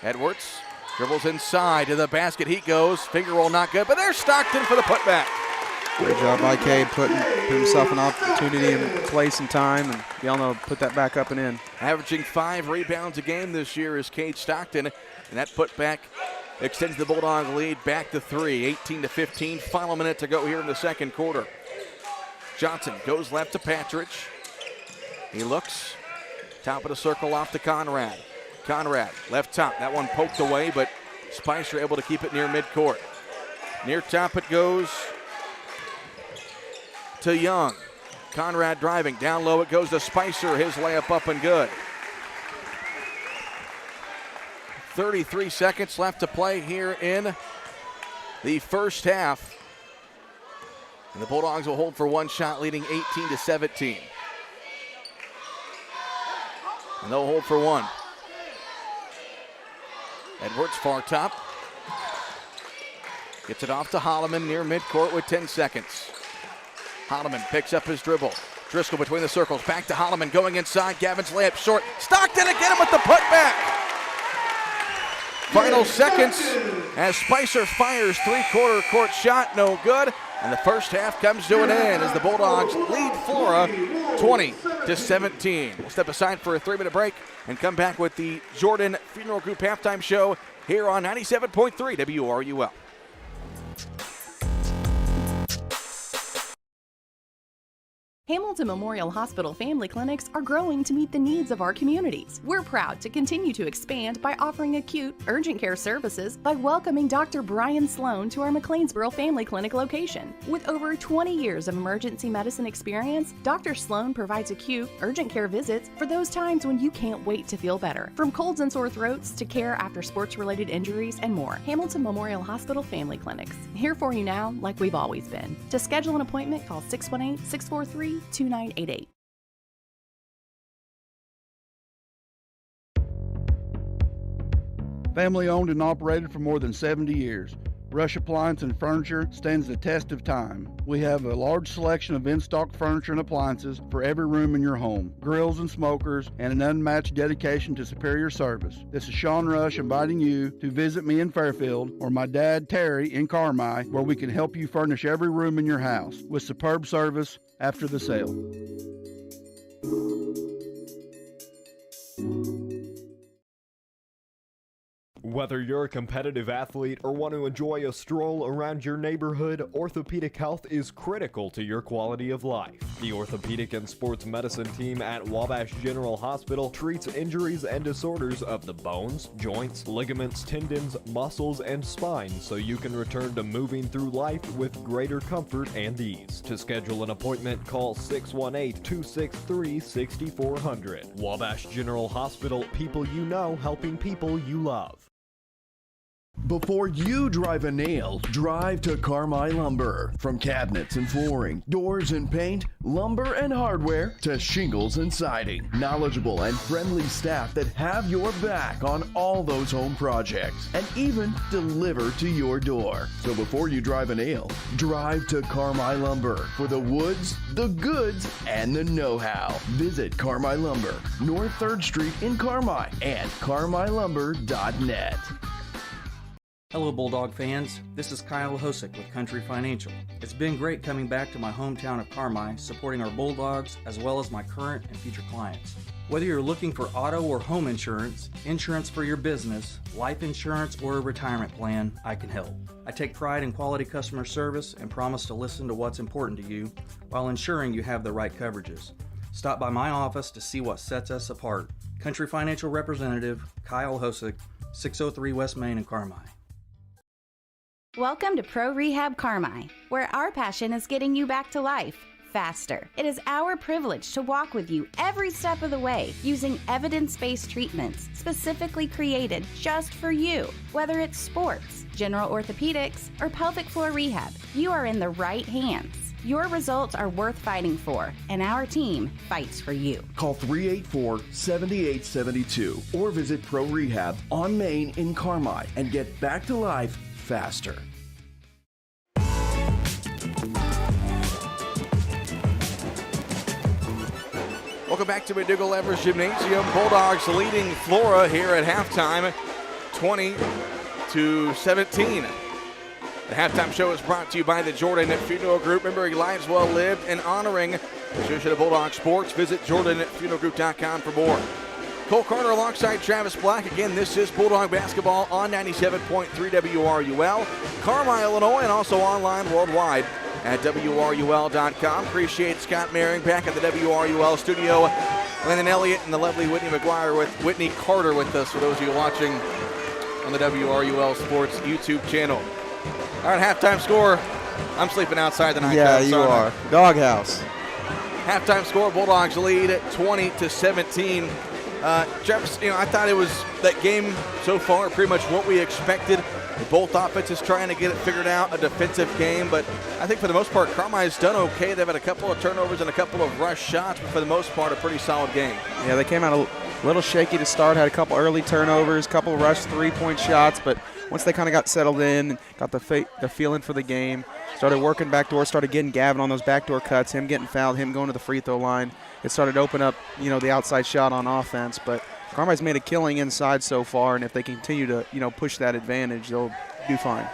Edwards dribbles inside to the basket. He goes. Finger roll not good, but there's Stockton for the putback.
Great job by Cade putting himself an opportunity and place and time, and y'all know, put that back up and in.
Averaging 5 rebounds a game this year is Cade Stockton, and that putback extends the Bulldog lead back to 3, 18-15. Final minute to go here in the second quarter. Johnson goes left to Patridge. He looks. Top of the circle off to Conrad. Conrad, left top. That one poked away, but Spicer able to keep it near midcourt. Near top it goes to Young. Conrad driving. Down low it goes to Spicer. His layup up and good. 33 seconds left to play here in the first half. And the Bulldogs will hold for one shot, leading 18-17. And they'll hold for one. Edwards far top. Gets it off to Holloman near midcourt with 10 seconds. Holloman picks up his dribble. Driscoll between the circles. Back to Holloman going inside. Gavin's layup short. Stockton again with the putback. Final seconds as Spicer fires three-quarter court shot. No good. And the first half comes to an end as the Bulldogs lead Flora 20-17. We'll step aside for a 3-minute break and come back with the Jordan Funeral Group halftime show here on 97.3 WRUL.
Hamilton Memorial Hospital family clinics are growing to meet the needs of our communities. We're proud to continue to expand by offering acute, urgent care services by welcoming Dr. Brian Sloan to our McLeansboro Family Clinic location. With over 20 years of emergency medicine experience, Dr. Sloan provides acute, urgent care visits for those times when you can't wait to feel better. From colds and sore throats to care after sports-related injuries and more. Hamilton Memorial Hospital Family Clinics. Here for you now, like we've always been. To schedule an appointment, call 618-643-2988.
Family owned and operated for more than 70 years. Rush Appliance and Furniture stands the test of time. We have a large selection of in-stock furniture and appliances for every room in your home, grills and smokers, and an unmatched dedication to superior service. This is Sean Rush inviting you to visit me in Fairfield or my dad Terry in Carmi, where we can help you furnish every room in your house with superb service after the sale.
Whether you're a competitive athlete or want to enjoy a stroll around your neighborhood, orthopedic health is critical to your quality of life. The Orthopedic and Sports Medicine team at Wabash General Hospital treats injuries and disorders of the bones, joints, ligaments, tendons, muscles, and spine so you can return to moving through life with greater comfort and ease. To schedule an appointment, call 618-263-6400. Wabash General Hospital, people you know helping people you love.
Before you drive a nail, drive to Carmi Lumber. From cabinets and flooring, doors and paint, lumber and hardware, to shingles and siding. Knowledgeable and friendly staff that have your back on all those home projects and even deliver to your door. So before you drive a nail, drive to Carmi Lumber for the woods, the goods, and the know-how. Visit Carmi Lumber, North 3rd Street in Carmi and carmilumber.net.
Hello Bulldog fans, this is Kyle Hosick with Country Financial. It's been great coming back to my hometown of Carmi, supporting our Bulldogs as well as my current and future clients. Whether you're looking for auto or home insurance, insurance for your business, life insurance, or a retirement plan, I can help. I take pride in quality customer service and promise to listen to what's important to you while ensuring you have the right coverages. Stop by my office to see what sets us apart. Country Financial Representative Kyle Hosick, 603 West Main in Carmi.
Welcome to Pro Rehab Carmi, where our passion is getting you back to life faster. It is our privilege to walk with you every step of the way using evidence-based treatments specifically created just for you. Whether it's sports, general orthopedics, or pelvic floor rehab, you are in the right hands. Your results are worth fighting for, and our team fights for you.
Call 384-7872 or visit Pro Rehab on Main in Carmi and get back to life faster.
Welcome back to McDougall Evers Gymnasium. Bulldogs leading Flora here at halftime, 20-17. The halftime show is brought to you by the Jordan Funeral Group, remembering lives well lived and honoring the Association of Bulldog Sports. Visit jordanfuneralgroup.com for more. Cole Carter alongside Travis Black. Again, this is Bulldog basketball on 97.3 WRUL, Carmi, Illinois, and also online worldwide at WRUL.com. Appreciate Scott Maring back at the WRUL studio. Landon Elliott and the lovely Whitney McGuire with Whitney Carter with us, for those of you watching on the WRUL Sports YouTube channel. All right, halftime score. I'm sleeping outside tonight.
Yeah, you are. Doghouse.
Halftime score, Bulldogs lead 20-17. Travis, I thought it was that game so far pretty much what we expected. Both offenses trying to get it figured out, a defensive game, but I think for the most part, Carmi has done okay. They've had a couple of turnovers and a couple of rush shots, but for the most part, a pretty solid game.
Yeah, they came out a little shaky to start, had a couple early turnovers, couple of rush three-point shots, but once they kind of got settled in, got the feeling for the game, started working backdoor, started getting Gavin on those backdoor cuts, him getting fouled, him going to the free throw line. It started to open up, the outside shot on offense, but Carmi's made a killing inside so far, and if they continue to, push that advantage, they'll do fine.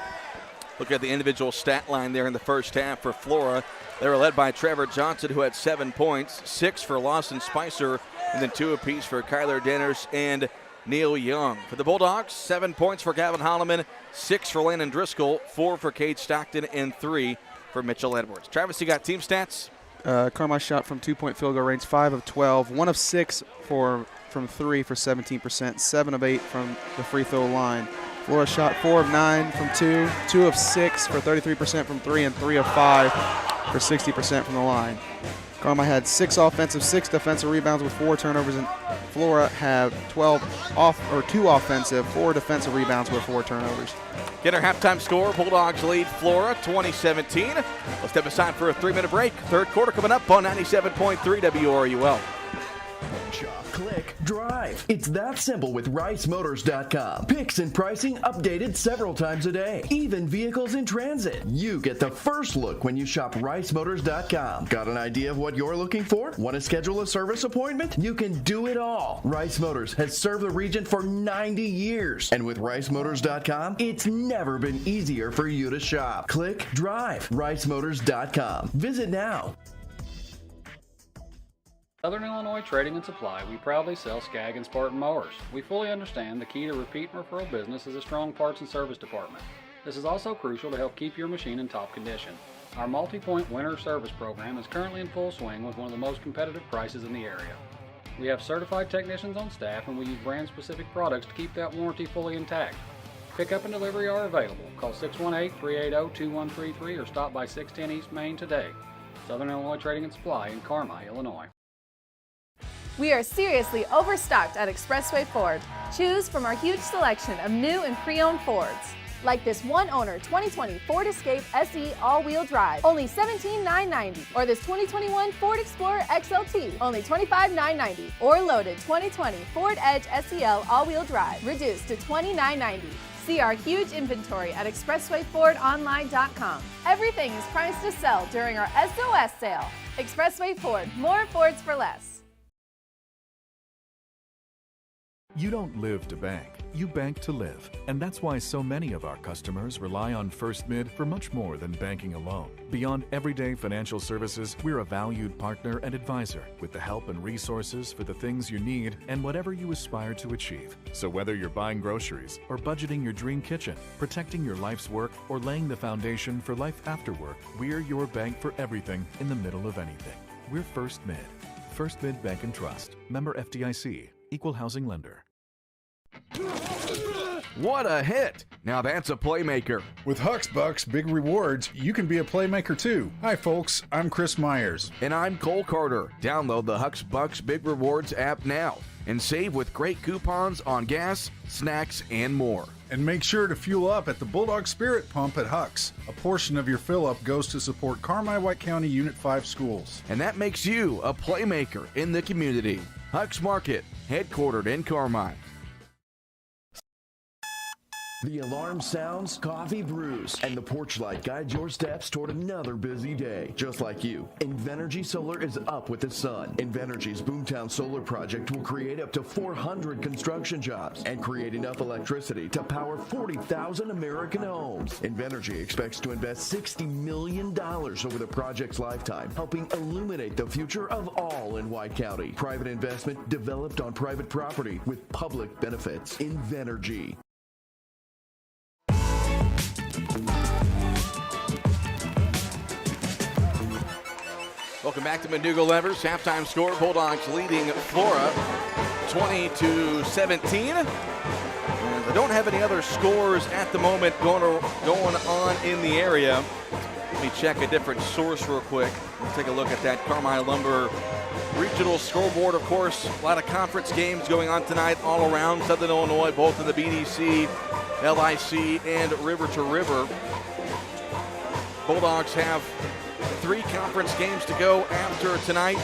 Look at the individual stat line there in the first half for Flora. They were led by Trevor Johnson, who had 7 points, 6 for Lawson Spicer, and then 2 apiece for Kyler Denners and Neil Young. For the Bulldogs, 7 points for Gavin Holloman, 6 for Landon Driscoll, 4 for Cade Stockton, and 3 for Mitchell Edwards. Travis, you got team stats?
Carmi shot from 2-point field goal range, 5 of 12, 1 of 6 from 3 for 17%, 7 of 8 from the free throw line. Flora shot 4 of 9 from 2, 2 of 6 for 33% from 3, and 3 of 5 for 60% from the line. Carmi had 6 offensive, 6 defensive rebounds with 4 turnovers, and Flora had 2 offensive, 4 defensive rebounds with 4 turnovers.
Get our halftime score. Bulldogs lead Flora 20-17. We'll step aside for a 3-minute break. Third quarter coming up on 97.3 WRUL.
Click Drive. It's that simple with RiceMotors.com. Picks and pricing updated several times a day. Even vehicles in transit. You get the first look when you shop RiceMotors.com. Got an idea of what you're looking for? Want to schedule a service appointment? You can do it all. Rice Motors has served the region for 90 years. And with RiceMotors.com, it's never been easier for you to shop. Click Drive. RiceMotors.com. Visit now.
Southern Illinois Trading and Supply, we proudly sell Skag and Spartan mowers. We fully understand the key to repeat and referral business is a strong parts and service department. This is also crucial to help keep your machine in top condition. Our multi-point winter service program is currently in full swing with one of the most competitive prices in the area. We have certified technicians on staff and we use brand-specific products to keep that warranty fully intact. Pickup and delivery are available. Call 618-380-2133 or stop by 610 East Main today. Southern Illinois Trading and Supply in Carmi, Illinois.
We are seriously overstocked at Expressway Ford. Choose from our huge selection of new and pre-owned Fords. Like this one-owner 2020 Ford Escape SE all-wheel drive, only $17,990. Or this 2021 Ford Explorer XLT, only $25,990. Or loaded 2020 Ford Edge SEL all-wheel drive, reduced to $29,990. See our huge inventory at ExpresswayFordOnline.com. Everything is priced to sell during our SOS sale. Expressway Ford, more Fords for less.
You don't live to bank, you bank to live. And that's why so many of our customers rely on First Mid for much more than banking alone. Beyond everyday financial services, we're a valued partner and advisor with the help and resources for the things you need and whatever you aspire to achieve. So whether you're buying groceries or budgeting your dream kitchen, protecting your life's work, or laying the foundation for life after work, we're your bank for everything in the middle of anything. We're First Mid. First Mid Bank and Trust. Member FDIC. Equal housing lender.
What a hit! Now that's a playmaker.
With Huck's Bucks Big Rewards, you can be a playmaker too. Hi folks, I'm Chris Myers.
And I'm Cole Carter. Download the Huck's Bucks Big Rewards app now and save with great coupons on gas, snacks, and more.
And make sure to fuel up at the Bulldog Spirit Pump at Huck's. A portion of your fill-up goes to support Carmi-White County Unit 5 schools.
And that makes you a playmaker in the community. Huck's Market, headquartered in Carmi.
The alarm sounds, coffee brews, and the porch light guides your steps toward another busy day. Just like you, Invenergy Solar is up with the sun. Invenergy's Boomtown Solar project will create up to 400 construction jobs and create enough electricity to power 40,000 American homes. Invenergy expects to invest $60 million over the project's lifetime, helping illuminate the future of all in White County. Private investment developed on private property with public benefits. Invenergy.
Welcome back to McDougal Evers. Halftime score, Bulldogs leading Flora 20-17. And I don't have any other scores at the moment going on in the area. Let me check a different source real quick. Let's take a look at that Carmi Lumber regional scoreboard. Of course, a lot of conference games going on tonight all around Southern Illinois, both in the BDC, LIC, and River to River. Bulldogs have 3 conference games to go after tonight.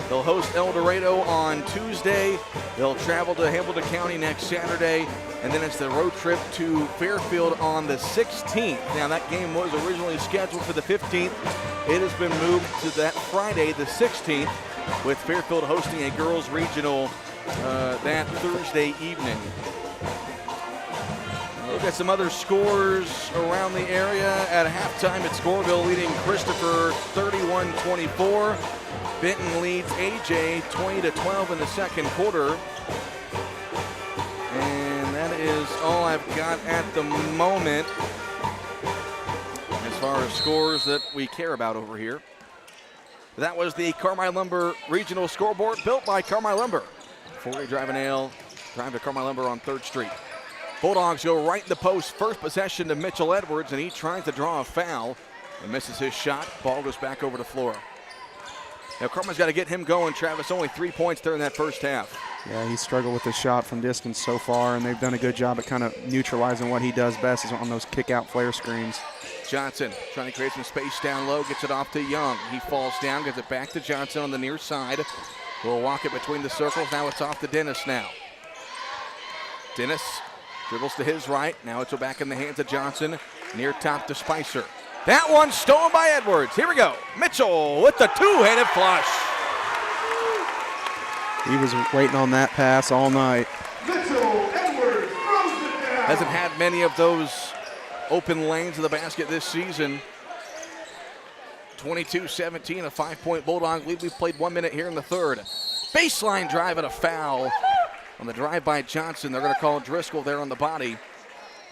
They'll host El Dorado on Tuesday. They'll travel to Hamilton County next Saturday. And then it's the road trip to Fairfield on the 16th. Now, that game was originally scheduled for the 15th. It has been moved to that Friday, the 16th, with Fairfield hosting a girls' regional that Thursday evening. Look at some other scores around the area. At halftime, it's Scoreville leading Christopher 31-24. Benton leads AJ 20-12 in the second quarter. And that is all I've got at the moment as far as scores that we care about over here. That was the Carmi Lumber Regional Scoreboard, built by Carmi Lumber. 4-way drive and nail, drive to Carmi Lumber on 3rd Street. Bulldogs go right in the post. First possession to Mitchell Edwards, and he tries to draw a foul and misses his shot. Ball goes back over to Flora. Now Carmi's got to get him going, Travis. Only 3 points there in that first half.
Yeah, he struggled with the shot from distance so far, and they've done a good job at kind of neutralizing what he does best is on those kick-out flare screens.
Johnson trying to create some space down low, gets it off to Young. He falls down, gets it back to Johnson on the near side. will walk it between the circles. Now it's off to Dennis now. Dennis dribbles to his right. Now it's back in the hands of Johnson. Near top to Spicer. That one stolen by Edwards. Here we go. Mitchell with the two-handed flush.
He was waiting on that pass all night.
Mitchell Edwards throws it down.
Hasn't had many of those open lanes of the basket this season. 22-17, a 5-point Bulldog lead. We've played 1 minute here in the third. Baseline drive and a foul on the drive by Johnson. They're going to call Driscoll there on the body.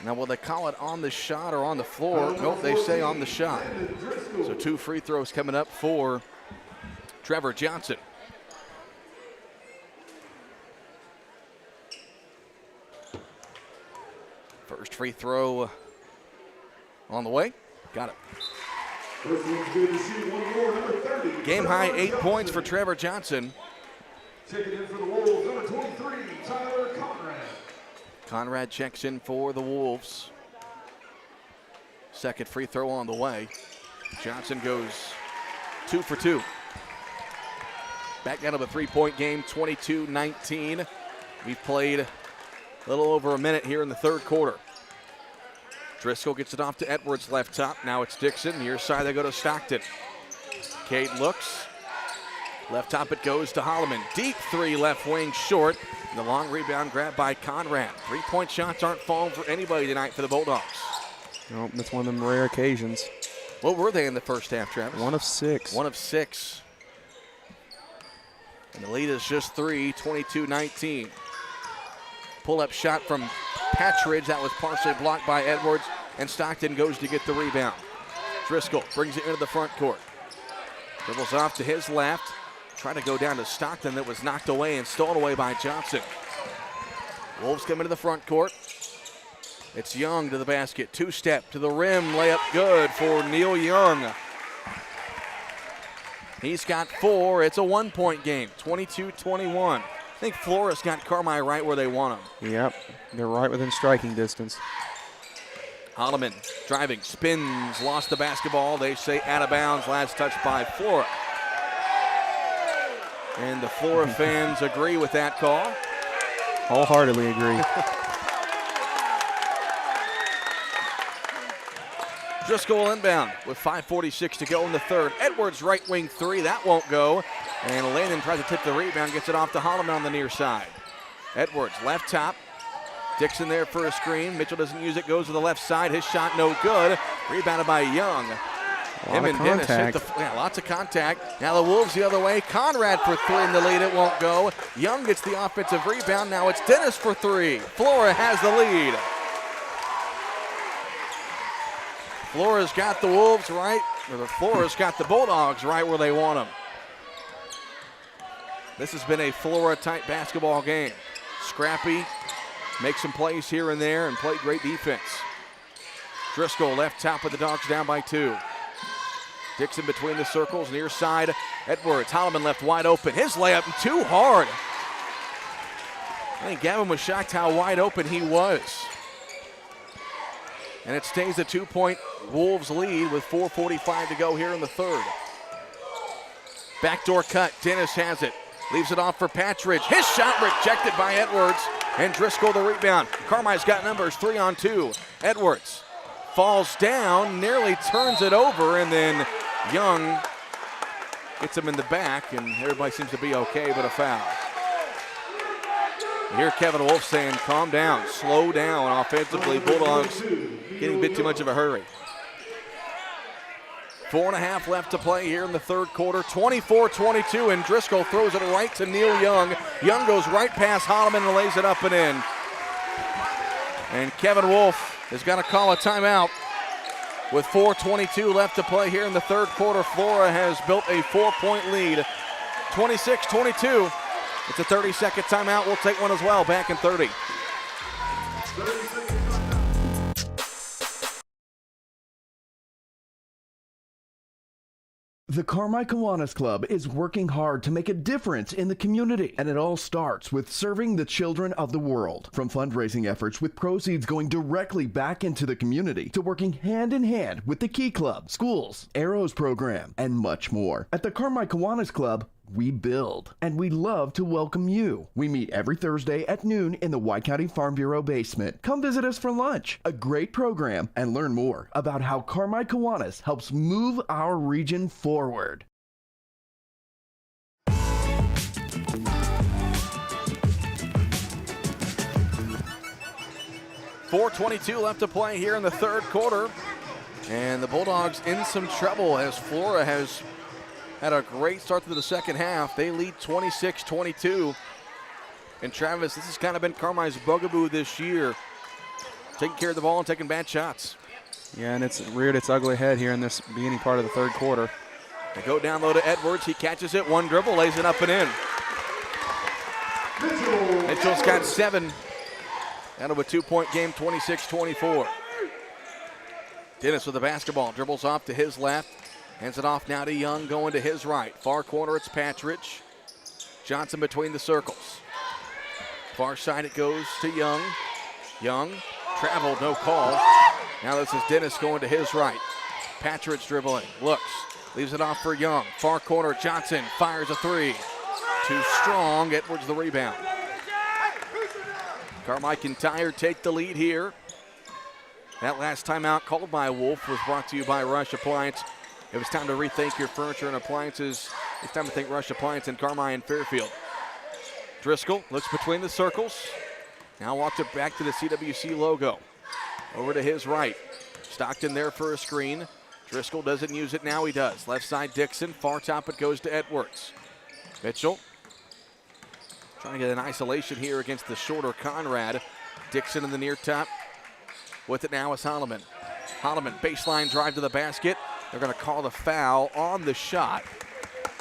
Now, will they call it on the shot or on the floor? Nope, they say on the shot. So 2 free throws coming up for Trevor Johnson. First free throw on the way. Got it.
First one's good to shoot one more, number 30.
Game high 8 points for Trevor Johnson.
Checking in for the Wolves, number 23, Tyler Conrad.
Conrad checks in for the Wolves. Second free throw on the way. Johnson goes 2 for 2. Back down to the 3-point game, 22-19. We've played a little over a minute here in the third quarter. Driscoll gets it off to Edwards, left top. Now it's Dixon. Near side, they go to Stockton. Cade looks. Left top, it goes to Holloman. Deep three, left wing, short. The long rebound grabbed by Conrad. 3-point shots aren't falling for anybody tonight for the Bulldogs.
Nope, that's one of them rare occasions.
What were they in the first half, Travis?
1 of 6.
1 of 6. And the lead is just 3, 22-19. Pull-up shot from Patridge. That was partially blocked by Edwards, and Stockton goes to get the rebound. Driscoll brings it into the front court. Dribbles off to his left. Trying to go down to Stockton, that was knocked away and stolen away by Johnson. Wolves come into the front court. It's Young to the basket. 2-step to the rim. Layup good for Neil Young. He's got 4. It's a 1-point game, 22-21. I think Flora's got Carmi right where they want him.
Yep, they're right within striking distance.
Holloman driving, spins, lost the basketball. They say out of bounds, last touch by Flora. And the Flora fans agree with that call.
Wholeheartedly agree.
Driscoll inbound with 5:46 to go in the third. Edwards right wing 3, that won't go. And Landon tries to tip the rebound, gets it off to Holloman on the near side. Edwards left top. Dixon there for a screen. Mitchell doesn't use it, goes to the left side. His shot no good. Rebounded by Young. Him and Dennis hit lots of contact. Now the Wolves the other way. Conrad for 3 in the lead. It won't go. Young gets the offensive rebound. Now it's Dennis for 3. Flora has the lead. Flora's got the Wolves right, or the Flora's got the Bulldogs right where they want them. This has been a Flora-type basketball game. Scrappy, make some plays here and there, and play great defense. Driscoll left top with the Dogs down by 2. Dixon between the circles, near side. Edwards, Holloman left wide open. His layup too hard. I think Gavin was shocked how wide open he was. And it stays a 2-point Wolves lead with 4:45 to go here in the third. Backdoor cut, Dennis has it. Leaves it off for Patridge. His shot rejected by Edwards, and Driscoll the rebound. Carmi's got numbers, 3 on 2. Edwards falls down, nearly turns it over, and then Young gets him in the back, and everybody seems to be okay, but a foul. You hear Kevin Wolf saying, calm down, slow down offensively. Bulldogs getting a bit too much of a hurry. 4.5 left to play here in the third quarter. 24-22, and Driscoll throws it right to Neil Young. Young goes right past Holloman and lays it up and in. And Kevin Wolf has got to call a timeout with 4:22 left to play here in the third quarter. Flora has built a 4-point lead, 26-22. It's a 30-second timeout. We'll take one as well. Back in 30.
The Carmi Kiwanis Club is working hard to make a difference in the community, and it all starts with serving the children of the world. From fundraising efforts with proceeds going directly back into the community to working hand in hand with the Key Club, schools, Arrows program, and much more. At the Carmi Kiwanis Club, We build, and we love to welcome you. We meet every Thursday at noon in the White County Farm Bureau basement. Come visit us for lunch, a great program, and learn more about how Carmi Kiwanis helps move our region forward.
.422 left to play here in the third quarter. And the Bulldogs in some trouble as Flora has had a great start to the second half. They lead 26-22. And Travis, this has kind of been Carmi's bugaboo this year. Taking care of the ball and taking bad shots.
Yeah, and it's reared its ugly head here in this beginning part of the third quarter.
They go down low to Edwards. He catches it, one dribble, lays it up and in. Mitchell's got 7. Out of a 2-point game, 26-24. Dennis with the basketball, dribbles off to his left. Hands it off now to Young, going to his right. Far corner, it's Patridge. Johnson between the circles. Far side it goes to Young. Young, traveled, no call. Now this is Dennis going to his right. Patridge dribbling, looks, leaves it off for Young. Far corner, Johnson fires a 3. Too strong, Edwards the rebound. Carmi and Tyre take the lead here. That last timeout called by Wolf was brought to you by Rush Appliance. It was time to rethink your furniture and appliances. It's time to think Rush Appliance in Carmi and Fairfield. Driscoll looks between the circles. Now walks it back to the CWC logo. Over to his right. Stockton there for a screen. Driscoll doesn't use it now, he does. Left side Dixon, far top it goes to Edwards. Mitchell trying to get an isolation here against the shorter Conrad. Dixon in the near top. With it now is Holloman. Holloman, baseline drive to the basket. They're going to call the foul on the shot.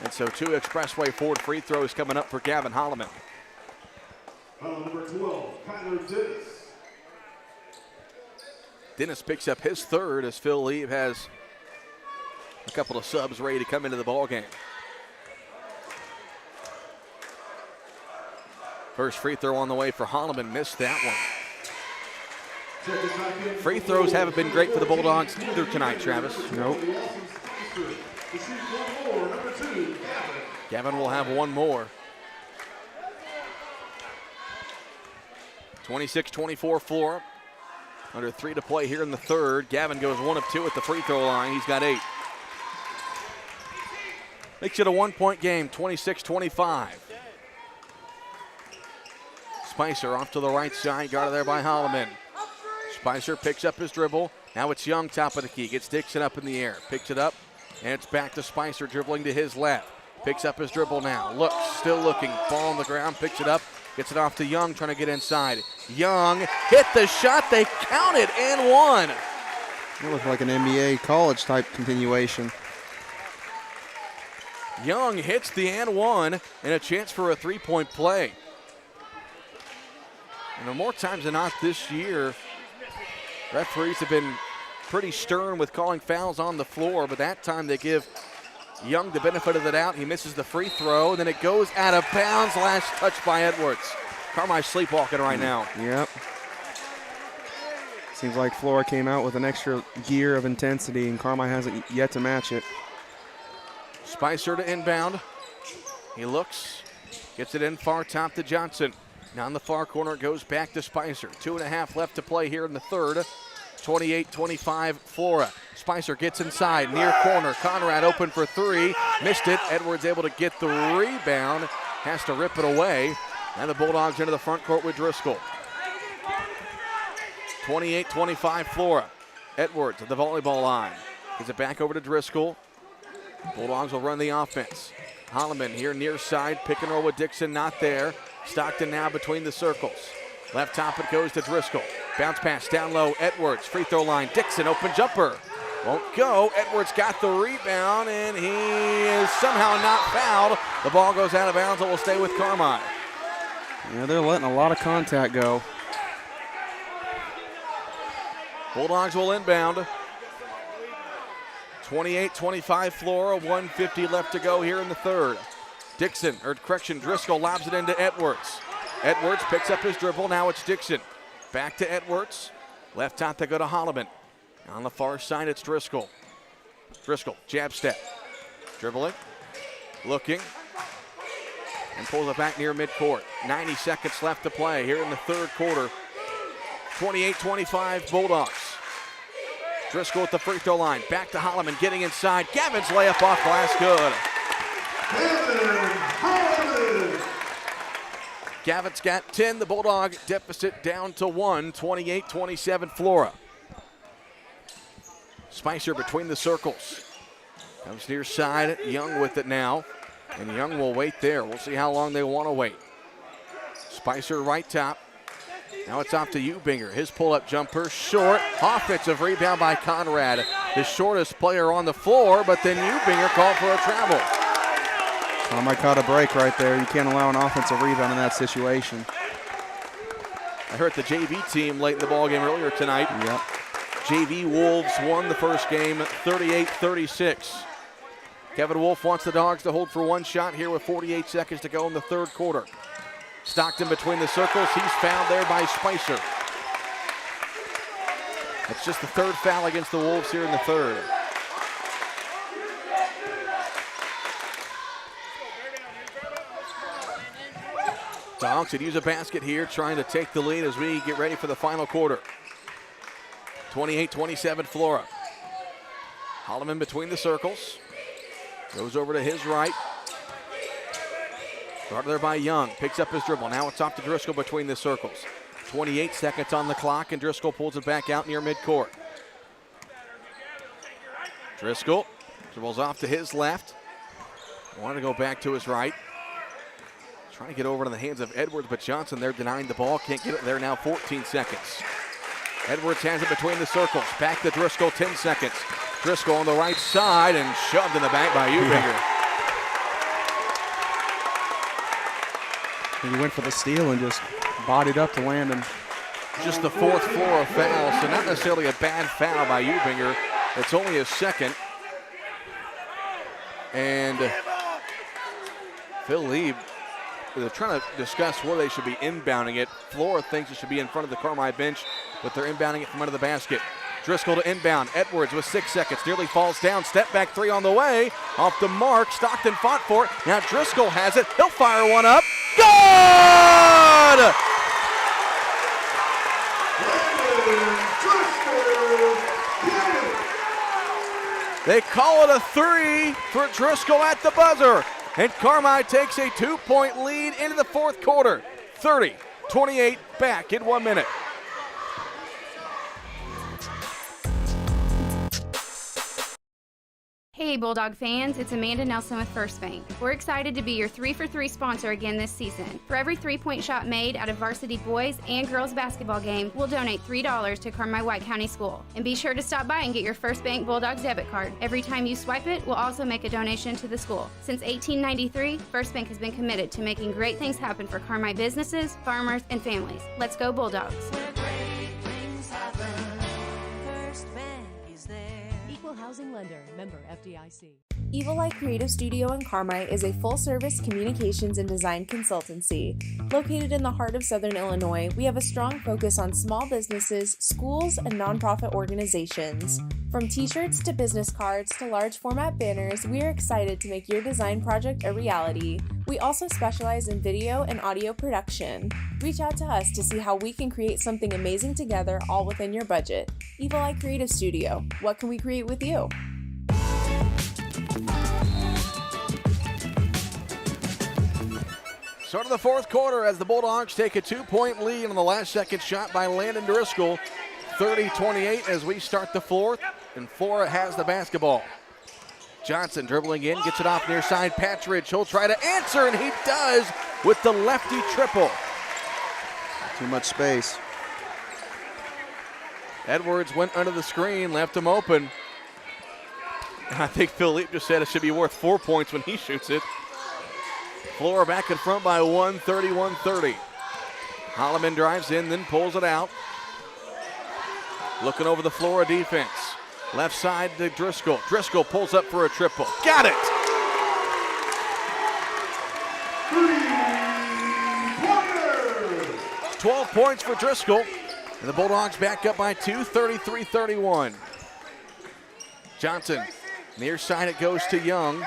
And so 2 Expressway Ford free throws coming up for Gavin Holloman.
Number 12, Kyler Dennis.
Dennis picks up his third as Phil Lee has a couple of subs ready to come into the ball game. First free throw on the way for Holloman, missed that one. Free throws haven't been great for the Bulldogs either tonight, Travis.
Nope.
Gavin will have one more. 26-24 Flora. Under 3 to play here in the third. Gavin goes 1 of 2 at the free throw line. He's got 8. Makes it a 1-point game, 26-25. Spicer off to the right side, guarded there by Holloman. Spicer picks up his dribble. Now it's Young, top of the key. Gets Dixon up in the air. Picks it up, and it's back to Spicer, dribbling to his left. Picks up his dribble now. Looks, still looking. Ball on the ground, picks it up. Gets it off to Young, trying to get inside. Young hit the shot. They count it and one.
It looked like an NBA college type continuation.
Young hits the and one, and a chance for a 3-point play. And more times than not this year, referees have been pretty stern with calling fouls on the floor, but that time they give Young the benefit of the doubt. He misses the free throw, and then it goes out of bounds. Last touch by Edwards. Carmi's sleepwalking right now.
Yep. Seems like Flora came out with an extra gear of intensity, and Carmi hasn't yet to match it.
Spicer to inbound. He looks, gets it in far top to Johnson. Now in the far corner, it goes back to Spicer. 2.5 left to play here in the third. 28-25 Flora. Spicer gets inside, near corner. Conrad open for 3, missed it. Edwards able to get the rebound, has to rip it away. And the Bulldogs into the front court with Driscoll. 28-25 Flora. Edwards at the volleyball line. Gives it back over to Driscoll. Bulldogs will run the offense. Holloman here near side, pick and roll with Dixon, not there. Stockton now between the circles. Left top it goes to Driscoll. Bounce pass down low, Edwards, free throw line. Dixon, open jumper. Won't go. Edwards got the rebound, and he is somehow not fouled. The ball goes out of bounds. It will stay with Carmi.
Yeah, they're letting a lot of contact go.
Bulldogs will inbound. 28-25 Flora, 1:50 left to go here in the third. Driscoll lobs it into Edwards. Edwards picks up his dribble, now it's Dixon. Back to Edwards. Left top they go to Holloman. On the far side it's Driscoll. Driscoll, jab step. Dribbling, looking, and pulls it back near midcourt. 90 seconds left to play here in the third quarter. 28-25 Bulldogs. Driscoll at the free throw line. Back to Holloman, getting inside. Gavin's layup off glass, good. Gavin's got 10. The Bulldog deficit down to 1. 28-27 Flora. Spicer between the circles. Comes near side. Young with it now. And Young will wait there. We'll see how long they want to wait. Spicer right top. Now it's off to Eubinger. His pull-up jumper, short. Offensive rebound by Conrad. The shortest player on the floor, but then Eubinger called for a travel.
Carmi caught a break right there. You can't allow an offensive rebound in that situation.
I heard the JV team late in the ballgame earlier tonight.
Yep.
JV Wolves won the first game 38-36. Kevin Wolf wants the Dogs to hold for one shot here with 48 seconds to go in the third quarter. Stockton between the circles. He's fouled there by Spicer. That's just the third foul against the Wolves here in the third. Dogs could use a basket here, trying to take the lead as we get ready for the final quarter. 28-27 Flora. Holloman between the circles. Goes over to his right. Started there by Young. Picks up his dribble. Now it's off to Driscoll between the circles. 28 seconds on the clock, and Driscoll pulls it back out near midcourt. Driscoll dribbles off to his left. Wanted to go back to his right. Trying to get over to the hands of Edwards, but Johnson there denying the ball. Can't get it there now, 14 seconds. Edwards has it between the circles. Back to Driscoll, 10 seconds. Driscoll on the right side and shoved in the back by Eubinger.
He went for the steal and just bodied up to Landon.
Just the fourth Flora foul, so not necessarily a bad foul by Eubinger. It's only his second. And Phil Lieb, they're trying to discuss where they should be inbounding it. Flora thinks it should be in front of the Carmi bench, but they're inbounding it from under the basket. Driscoll to inbound. Edwards with 6 seconds. Nearly falls down. Step back three on the way. Off the mark. Stockton fought for it. Now Driscoll has it. He'll fire one up. Good! They call it a three for Driscoll at the buzzer. And Carmi takes a 2-point lead into the fourth quarter. 30-28 back in 1 minute.
Hey Bulldog fans, it's Amanda Nelson with First Bank. We're excited to be your 3-for-3 sponsor again this season. For every 3-point shot made at a varsity boys and girls basketball game, we'll donate $3 to Carmi White County School. And be sure to stop by and get your First Bank Bulldogs debit card. Every time you swipe it, we'll also make a donation to the school. Since 1893, First Bank has been committed to making great things happen for Carmi businesses, farmers, and families. Let's go Bulldogs.
Housing lender, member FDIC.
Evil Eye Creative Studio in Carmi is a full-service communications and design consultancy. Located in the heart of Southern Illinois, we have a strong focus on small businesses, schools, and nonprofit organizations. From t-shirts to business cards to large format banners, we are excited to make your design project a reality. We also specialize in video and audio production. Reach out to us to see how we can create something amazing together, all within your budget. Evil Eye Creative Studio. What can we create with you?
Start of the fourth quarter as the Bulldogs take a 2-point lead on the last second shot by Landon Driscoll. 30-28 as we start the fourth, and Flora has the basketball. Johnson dribbling in, gets it off near side. Patridge, he'll try to answer, and he does with the lefty triple.
Too much space.
Edwards went under the screen, left him open. I think Philippe just said it should be worth 4 points when he shoots it. Flora back in front by 1, 31-30. Holloman drives in, then pulls it out. Looking over the Flora defense. Left side to Driscoll. Driscoll pulls up for a triple. Got it! 12 points for Driscoll. And the Bulldogs back up by 2, 33-31. Johnson, near side it goes to Young.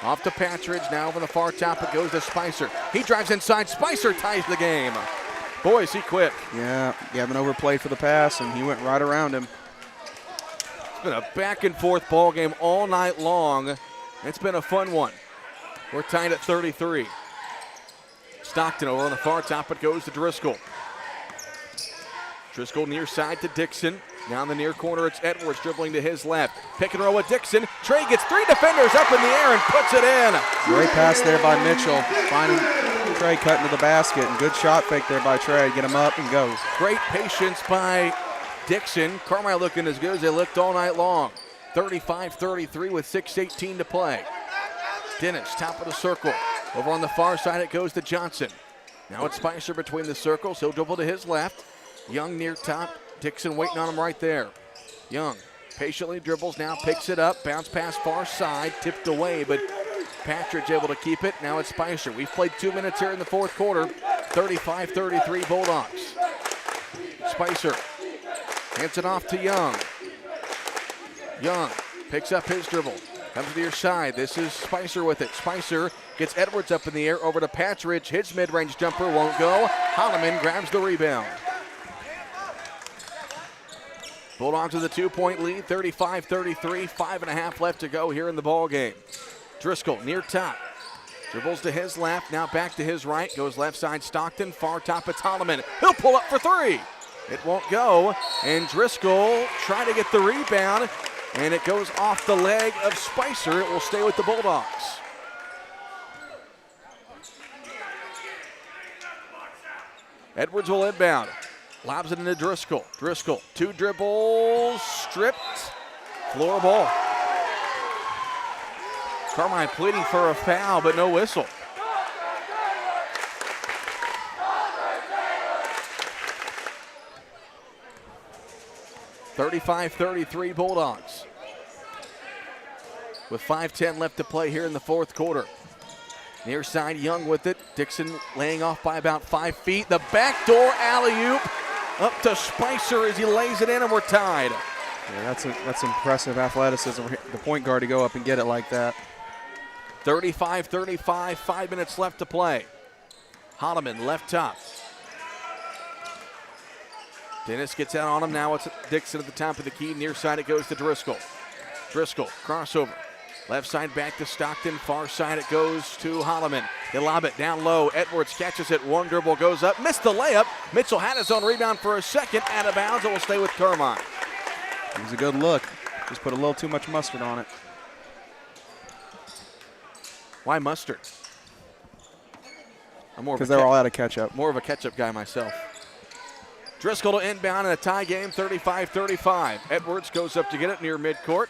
Off to Patridge, now over the far top, it goes to Spicer. He drives inside, Spicer ties the game. Boy, is he quick.
Yeah, Gavin overplayed for the pass, and he went right around him.
It's been a back and forth ball game all night long. It's been a fun one. We're tied at 33. Stockton over on the far top, it goes to Driscoll. Driscoll near side to Dixon. Down the near corner, it's Edwards dribbling to his left. Pick and roll with Dixon. Trey gets 3 defenders up in the air and puts it in.
Great pass there by Mitchell, finding Trey cutting to the basket, and good shot fake there by Trey. Get him up and go.
Great patience by Dixon. Carmi looking as good as they looked all night long. 35-33 with 6:18 to play. Dennis, top of the circle. Over on the far side, it goes to Johnson. Now it's Spicer between the circles. He'll dribble to his left. Young near top. Dixon waiting on him right there. Young patiently dribbles, now picks it up. Bounce pass far side, tipped away, but Patridge able to keep it. Now it's Spicer. We've played 2 minutes here in the fourth quarter. 35-33 Bulldogs. Spicer hands it off to Young. Young picks up his dribble. Comes to the near side. This is Spicer with it. Spicer gets Edwards up in the air over to Patridge. His mid-range jumper won't go. Holloman grabs the rebound. Bulldogs with a 2-point lead, 35-33, 5.5 left to go here in the ball game. Driscoll near top. Dribbles to his left, now back to his right. Goes left side Stockton, far top it's Holloman. He'll pull up for 3. It won't go, and Driscoll trying to get the rebound, and it goes off the leg of Spicer. It will stay with the Bulldogs. Edwards will inbound. Lobs it into Driscoll. Driscoll, 2 dribbles, stripped. Flora ball. Carmine pleading for a foul, but no whistle. (35-33) Bulldogs. With 5:10 left to play here in the fourth quarter. Near side, Young with it. Dixon laying off by about 5 feet. The backdoor alley-oop. Up to Spicer as he lays it in, and we're tied.
Yeah, that's impressive athleticism. The point guard to go up and get it like that.
35-35, 5 minutes left to play. Holloman left top. Dennis gets out on him. Now it's Dixon at the top of the key. Near side it goes to Driscoll. Driscoll, crossover. Left side back to Stockton. Far side it goes to Holloman. They lob it down low. Edwards catches it. 1 dribble goes up. Missed the layup. Mitchell had his own rebound for a second. Out of bounds. It will stay with Carmine.
It was a good look. Just put a little too much mustard on it.
Why mustard?
Because they're all out of ketchup.
More of a ketchup guy myself. Driscoll to inbound in a tie game, 35-35. Edwards goes up to get it near midcourt.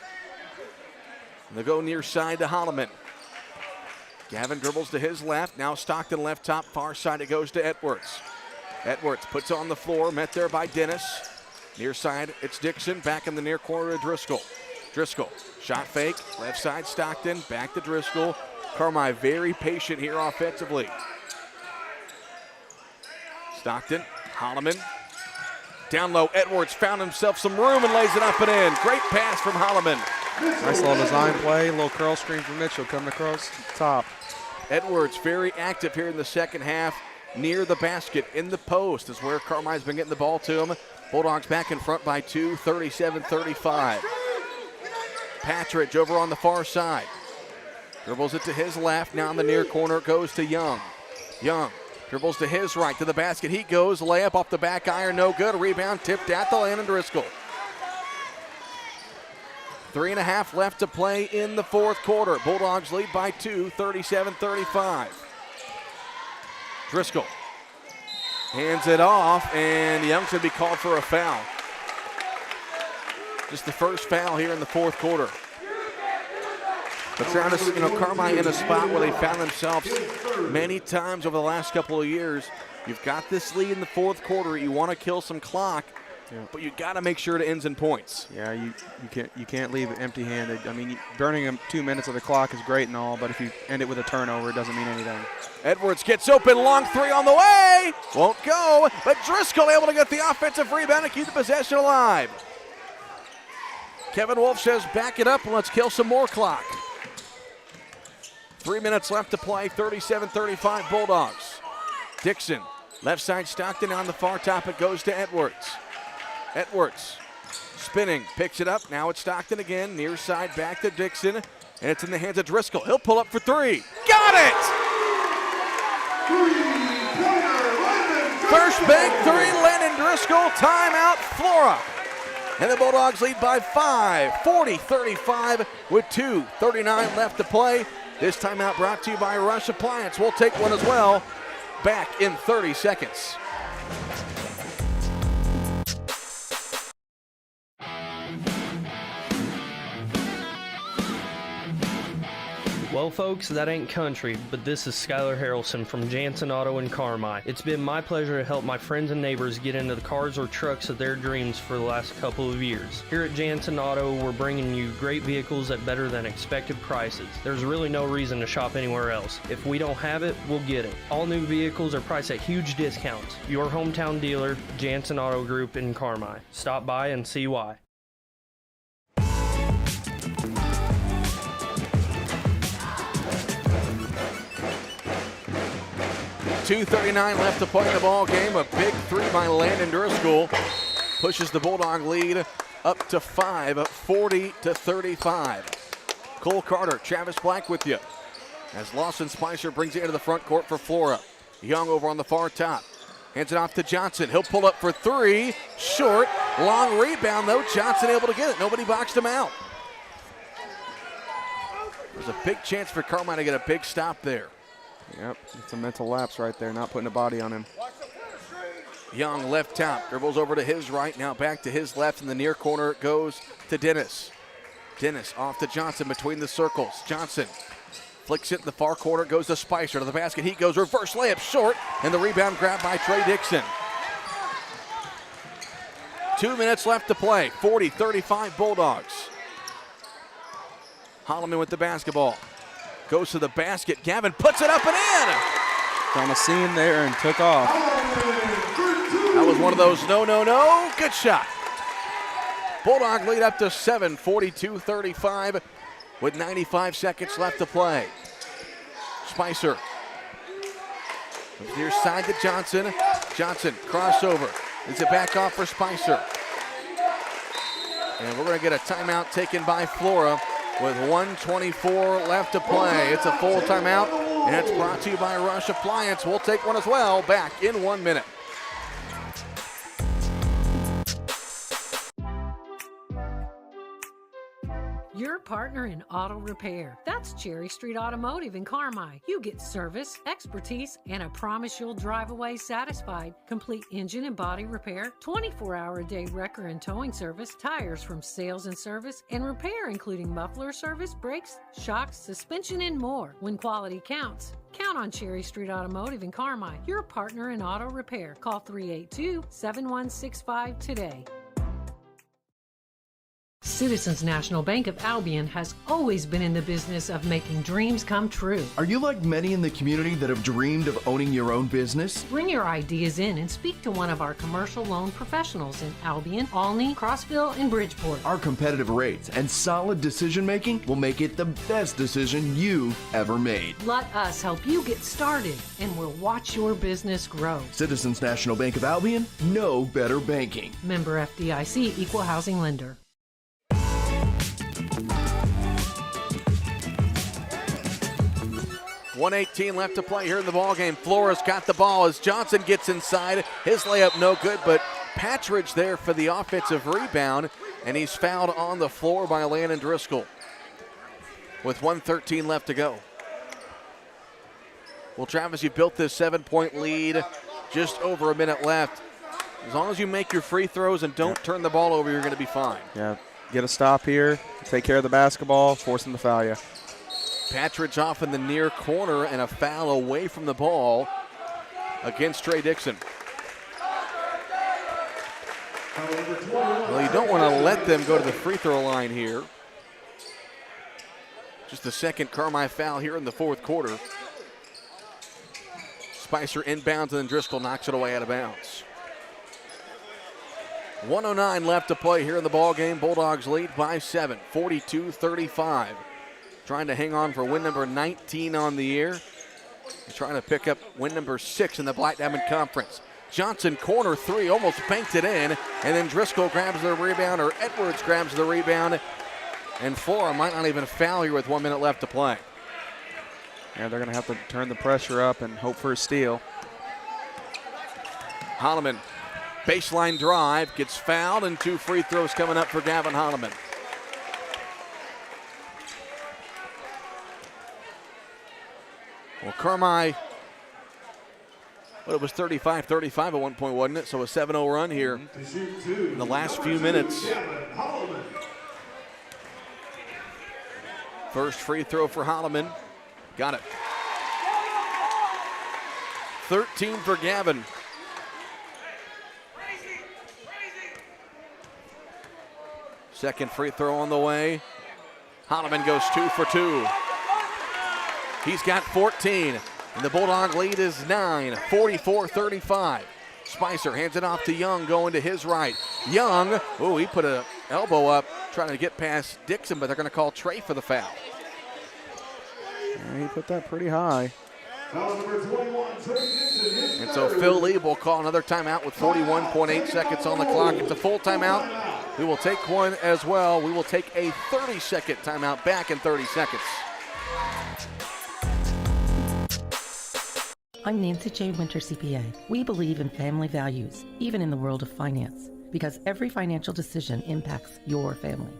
They go near side to Holloman. Gavin dribbles to his left. Now Stockton left top. Far side it goes to Edwards. Edwards puts it on the floor. Met there by Dennis. Near side it's Dixon. Back in the near corner to Driscoll. Driscoll. Shot fake. Left side Stockton. Back to Driscoll. Carmi very patient here offensively. Stockton. Holloman. Down low. Edwards found himself some room and lays it up and in. Great pass from Holloman.
Nice little design play, a little curl screen from Mitchell coming across the top.
Edwards very active here in the second half. Near the basket, in the post is where Carmine's been getting the ball to him. Bulldogs back in front by 2, 37-35. Patridge over on the far side. Dribbles it to his left, now in the near corner it goes to Young. Young dribbles to his right, to the basket he goes. Layup off the back iron, no good. Rebound tipped at the lane and Driscoll. 3.5 left to play in the fourth quarter. Bulldogs lead by 2, 37-35. Driscoll hands it off, and Young's going to be called for a foul. Just the first foul here in the fourth quarter. But Travis, Carmine in a spot where they found themselves many times over the last couple of years. You've got this lead in the fourth quarter. You want to kill some clock. Yeah. But you got to make sure it ends in points.
Yeah, you can't leave it empty-handed. I mean, burning them 2 minutes of the clock is great and all, but if you end it with a turnover, it doesn't mean anything.
Edwards gets open, long 3 on the way. Won't go, but Driscoll able to get the offensive rebound and keep the possession alive. Kevin Wolf says back it up and let's kill some more clock. 3 minutes left to play, 37-35 Bulldogs. Dixon, left side Stockton on the far top. It goes to Edwards. Edwards spinning, picks it up. Now it's Stockton again, near side back to Dixon, and it's in the hands of Driscoll. He'll pull up for three. Got it! First bank three, Landon Driscoll. Timeout, Flora. And the Bulldogs lead by 5, 40-35 with 2:39 left to play. This timeout brought to you by Rush Appliance. We'll take one as well. Back in 30 seconds.
Well, folks, that ain't country, but this is Skylar Harrelson from Jansen Auto in Carmi. It's been my pleasure to help my friends and neighbors get into the cars or trucks of their dreams for the last couple of years. Here at Jansen Auto, we're bringing you great vehicles at better than expected prices. There's really no reason to shop anywhere else. If we don't have it, we'll get it. All new vehicles are priced at huge discounts. Your hometown dealer, Jansen Auto Group in Carmi. Stop by and see why.
2:39 left to play in the ball game. A big three by Landon Driscoll pushes the Bulldog lead up to 5, 40-35. Cole Carter, Travis Black with you. As Lawson Spicer brings it into the front court for Flora. Young over on the far top. Hands it off to Johnson. He'll pull up for three. Short. Long rebound, though. Johnson able to get it. Nobody boxed him out. There's a big chance for Carmine to get a big stop there.
Yep, it's a mental lapse right there, not putting a body on him.
Young left top, dribbles over to his right, now back to his left. In the near corner it goes to Dennis. Dennis off to Johnson between the circles. Johnson flicks it in the far corner, goes to Spicer to the basket. He goes reverse layup short, and the rebound grabbed by Trey Dixon. 2 minutes left to play, 40-35 Bulldogs. Holloman with the basketball. Goes to the basket. Gavin puts it up and in.
Found a seam there and took off.
That was one of those no. Good shot. Bulldog lead up to 7, 42-35 with 95 seconds left to play. Spicer. Near side to Johnson. Johnson crossover. Is it back off for Spicer? And we're going to get a timeout taken by Flora with 1:24 left to play. It's a full timeout, and it's brought to you by Rush Appliance. We'll take one as well. Back in 1 minute.
Your partner in auto repair. That's Cherry Street Automotive in Carmi. You get service, expertise, and a promise you'll drive away satisfied. Complete engine and body repair, 24-hour-a-day wrecker and towing service, tires from sales and service, and repair including muffler service, brakes, shocks, suspension, and more. When quality counts, count on Cherry Street Automotive in Carmi. Your partner in auto repair. Call 382-7165 today. Citizens National Bank of Albion has always been in the business of making dreams come true.
Are you like many in the community that have dreamed of owning your own business?
Bring your ideas in and speak to one of our commercial loan professionals in Albion, Olney, Crossville, and Bridgeport.
Our competitive rates and solid decision making will make it the best decision you've ever made.
Let us help you get started, and we'll watch your business grow.
Citizens National Bank of Albion, no better banking.
Member FDIC, Equal Housing Lender.
1:18 left to play here in the ballgame. Flora's got the ball as Johnson gets inside. His layup no good, but Patridge there for the offensive rebound, and he's fouled on the floor by Landon Driscoll with 1:13 left to go. Well, Travis, you built this 7-point lead, just over a minute left. As long as you make your free throws and don't turn the ball over, you're going to be fine.
Yeah, get a stop here, take care of the basketball, force them to foul you.
Patridge off in the near corner and a foul away from the ball against Trey Dixon. Well, you don't want to let them go to the free throw line here. Just the second Carmi foul here in the fourth quarter. Spicer inbounds and then Driscoll knocks it away out of bounds. 1:09 left to play here in the ball game. Bulldogs lead by 7, 42-35. trying to hang on for win number 19 on the year. He's trying to pick up win number 6 in the Black Diamond Conference. Johnson, corner 3, almost banked it in, and then Driscoll grabs the rebound, or Edwards grabs the rebound, and Flora might not even foul here with 1 minute left to play.
Yeah, they're going to have to turn the pressure up and hope for a steal.
Holloman, baseline drive, gets fouled, and 2 free throws coming up for Gavin Holloman. Well, Carmi, it was 35-35 at one point, wasn't it? So a 7-0 run here in the last few minutes. First free throw for Holloman. Got it. 13 for Gavin. Second free throw on the way. Holloman goes 2 for 2. He's got 14, and the Bulldog lead is 9, 44-35. Spicer hands it off to Young, going to his right. Young, he put an elbow up, trying to get past Dixon, but they're going to call Trey for the foul.
Yeah, he put that pretty high.
And so Phil Lee will call another timeout with 41.8 seconds on the clock. It's a full timeout. We will take one as well. We will take a 30-second timeout back in 30 seconds.
I'm Nancy J. Winter, CPA. We believe in family values, even in the world of finance, because every financial decision impacts your family.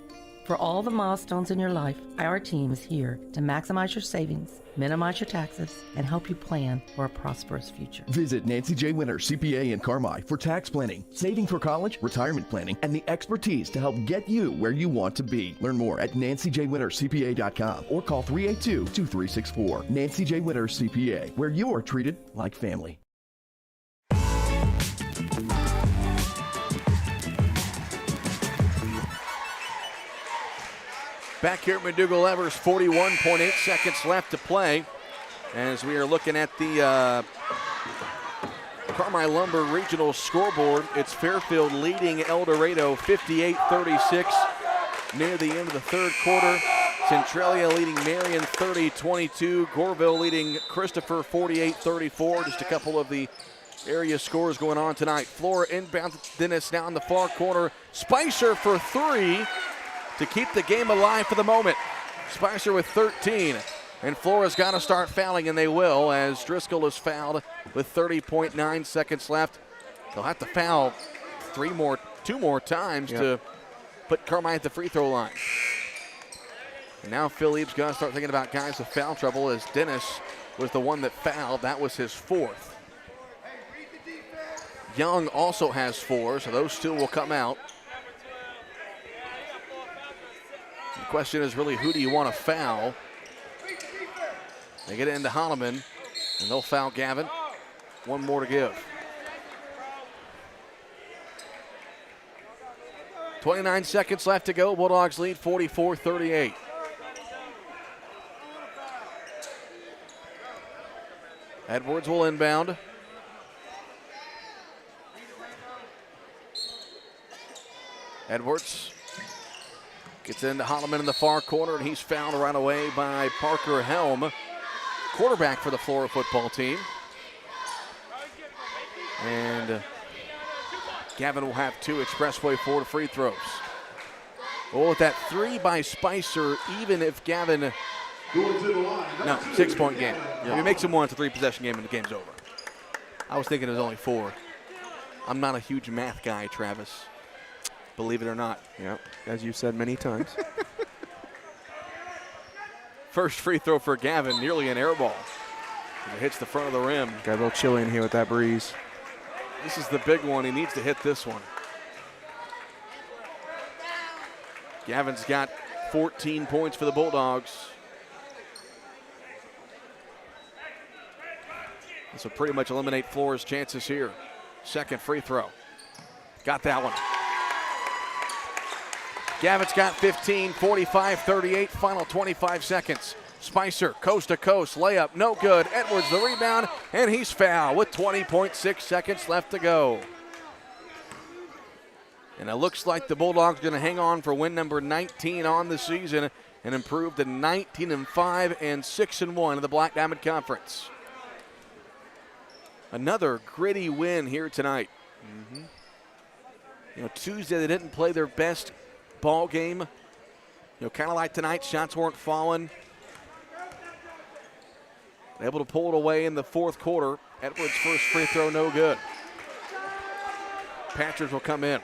For all the milestones in your life, our team is here to maximize your savings, minimize your taxes, and help you plan for a prosperous future.
Visit Nancy J. Winter, CPA in Carmi for tax planning, saving for college, retirement planning, and the expertise to help get you where you want to be. Learn more at nancyjwintercpa.com or call 382-2364. Nancy J. Winter, CPA, where you're treated like family.
Back here at McDougall-Evers, 41.8 seconds left to play. As we are looking at the Carmi Lumber Regional scoreboard, it's Fairfield leading El Dorado 58-36 near the end of the third quarter. Centralia leading Marion 30-22. Goreville leading Christopher 48-34. Just a couple of the area scores going on tonight. Flora inbound to Dennis now in the far corner. Spicer for 3. To keep the game alive for the moment. Spicer with 13. And Flora's got to start fouling, and they will, as Driscoll is fouled with 30.9 seconds left. They'll have to foul two more times to put Carmi at the free throw line. And now Phil Eaves got to start thinking about guys with foul trouble, as Dennis was the one that fouled. That was his 4th. Young also has 4, so those 2 will come out. The question is really, who do you want to foul? They get it into Holloman, and they'll foul Gavin. 1 more to give. 29 seconds left to go. Bulldogs lead 44-38. Edwards will inbound. Edwards gets into Holloman in the far corner, and he's fouled right away by Parker Helm, quarterback for the Flora football team. And Gavin will have 2 Expressway Florida free throws. Well, with that 3 by Spicer, even if Gavin, 6-point game. If he makes him 1, it's a 3-possession game and the game's over. I was thinking it was only 4. I'm not a huge math guy, Travis. Believe it or not.
Yep, as you said many times.
First free throw for Gavin, nearly an air ball. It hits the front of the rim.
Got a little chilly in here with that breeze.
This is the big one. He needs to hit this one. Gavin's got 14 points for the Bulldogs. This will pretty much eliminate Flora's chances here. Second free throw. Got that one. Gavin's got 15, 45-38, final 25 seconds. Spicer, coast to coast, layup, no good. Edwards the rebound, and he's fouled with 20.6 seconds left to go. And it looks like the Bulldogs going to hang on for win number 19 on the season and improved to 19-5 and 6-1 in the Black Diamond Conference. Another gritty win here tonight. Tuesday they didn't play their best ball game. Kind of like tonight, shots weren't falling. Able to pull it away in the fourth quarter. Edwards' first free throw, no good. Patchers will come in.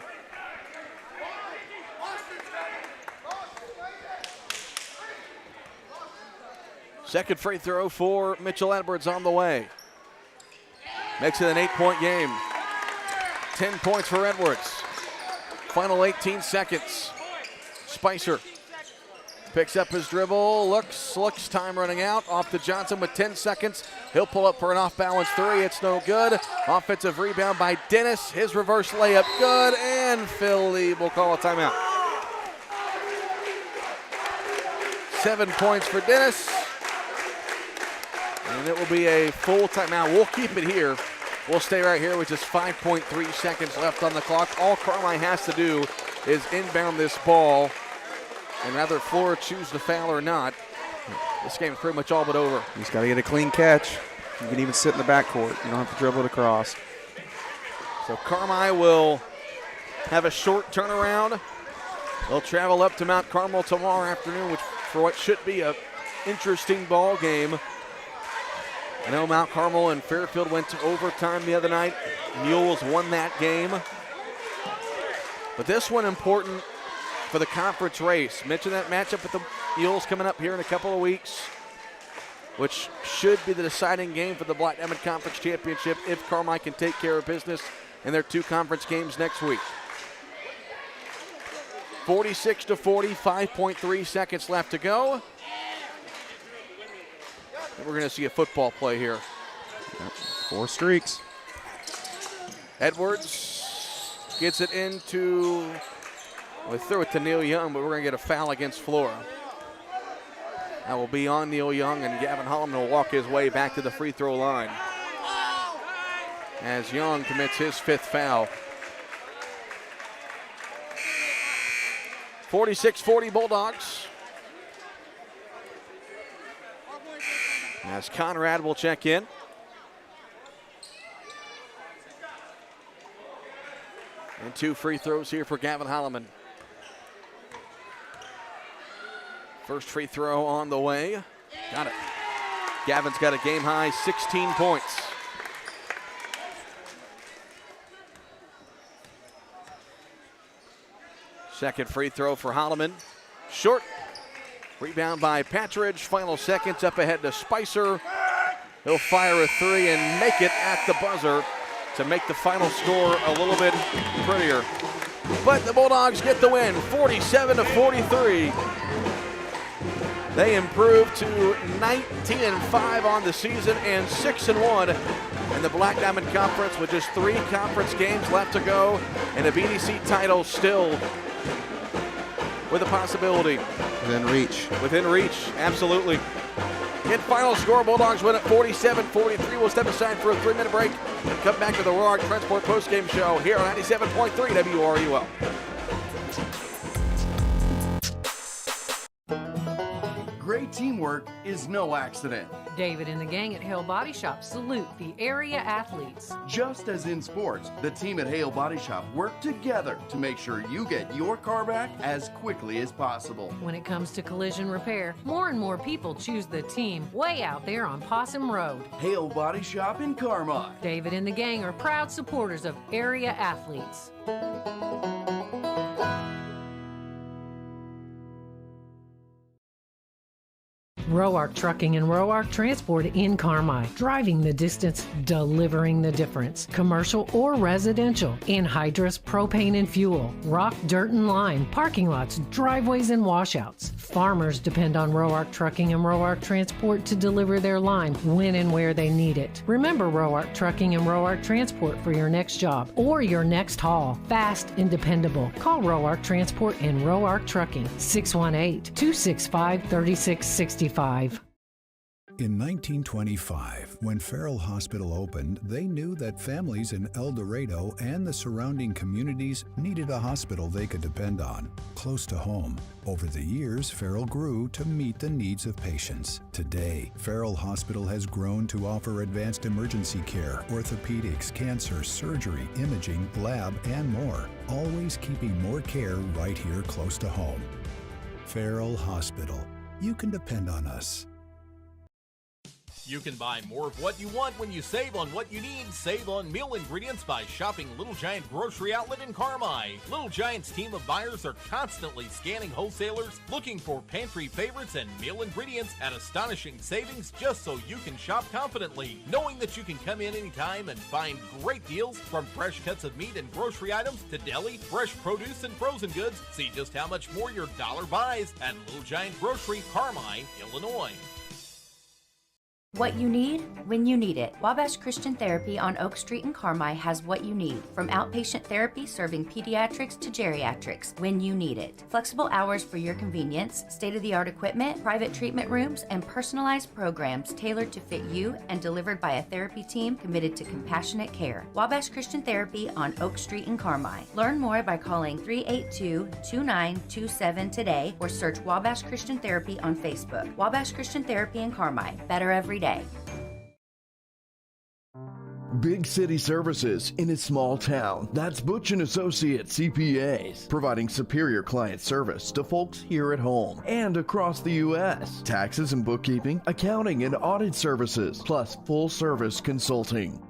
Second free throw for Mitchell Edwards on the way. Makes it an 8-point game. 10 points for Edwards. Final 18 seconds. Spicer picks up his dribble, looks, time running out. Off to Johnson with 10 seconds. He'll pull up for an off-balance three. It's no good. Offensive rebound by Dennis. His reverse layup good, and Phil Lee will call a timeout. 7 points for Dennis. And it will be a full timeout. We'll keep it here. We'll stay right here with just 5.3 seconds left on the clock. All Carmi has to do is inbound this ball. And rather Flora choose to foul or not, this game is pretty much all but over.
You just got to get a clean catch. You can even sit in the backcourt. You don't have to dribble it across.
So Carmi will have a short turnaround. They'll travel up to Mount Carmel tomorrow afternoon, which for what should be an interesting ball game. I know Mount Carmel and Fairfield went to overtime the other night. Mules won that game. But this one important for the conference race. Mentioned that matchup with the Mules coming up here in a couple of weeks, which should be the deciding game for the Black Diamond Conference Championship if Carmi can take care of business in their 2 conference games next week. 46-40, 5.3 seconds left to go. And we're going to see a football play here.
4 streaks.
Edwards gets it into, we threw it to Neil Young, but we're going to get a foul against Flora. That will be on Neil Young, and Gavin Holloman will walk his way back to the free throw line as Young commits his 5th foul. 46-40 Bulldogs. As Conrad will check in. And 2 free throws here for Gavin Holloman. First free throw on the way. Got it. Gavin's got a game high 16 points. Second free throw for Holloman. Short. Rebound by Patridge. Final seconds up ahead to Spicer. He'll fire a 3 and make it at the buzzer to make the final score a little bit prettier. But the Bulldogs get the win, 47-43. They improved to 19-5 on the season and 6-1 in the Black Diamond Conference with just 3 conference games left to go and a BDC title still with a possibility. Within reach, absolutely. In final score, Bulldogs win at 47-43. We'll step aside for a 3-minute break and come back to the Roark Transport postgame show here on 97.3 WRUL.
Great teamwork is no accident.
David and the gang at Hale Body Shop salute the area athletes.
Just as in sports, the team at Hale Body Shop work together to make sure you get your car back as quickly as possible.
When it comes to collision repair, more and more people choose the team way out there on Possum Road.
Hale Body Shop in Carmi.
David and the gang are proud supporters of area athletes. Roark Trucking and Roark Transport in Carmi. Driving the distance, delivering the difference. Commercial or residential. Anhydrous propane and fuel. Rock, dirt, and lime. Parking lots, driveways, and washouts. Farmers depend on Roark Trucking and Roark Transport to deliver their lime when and where they need it. Remember Roark Trucking and Roark Transport for your next job or your next haul. Fast and dependable. Call Roark Transport and Roark Trucking. 618-265-3665.
In 1925, when Farrell Hospital opened, they knew that families in El Dorado and the surrounding communities needed a hospital they could depend on, close to home. Over the years, Farrell grew to meet the needs of patients. Today, Farrell Hospital has grown to offer advanced emergency care, orthopedics, cancer, surgery, imaging, lab, and more, always keeping more care right here close to home. Farrell Hospital. You can depend on us.
You can buy more of what you want when you save on what you need. Save on meal ingredients by shopping Little Giant Grocery Outlet in Carmi. Little Giant's team of buyers are constantly scanning wholesalers, looking for pantry favorites and meal ingredients at astonishing savings just so you can shop confidently, knowing that you can come in anytime and find great deals from fresh cuts of meat and grocery items to deli, fresh produce, and frozen goods. See just how much more your dollar buys at Little Giant Grocery, Carmi, Illinois.
What you need, when you need it. Wabash Christian Therapy on Oak Street in Carmi has what you need. From outpatient therapy serving pediatrics to geriatrics, when you need it. Flexible hours for your convenience, state-of-the-art equipment, private treatment rooms, and personalized programs tailored to fit you and delivered by a therapy team committed to compassionate care. Wabash Christian Therapy on Oak Street in Carmi. Learn more by calling 382-2927 today or search Wabash Christian Therapy on Facebook. Wabash Christian Therapy in Carmi. Better every day.
Big city services in a small town. That's Butch & Associates CPAs, providing superior client service to folks here at home and across the U.S. Taxes and bookkeeping, accounting and audit services, plus full-service consulting.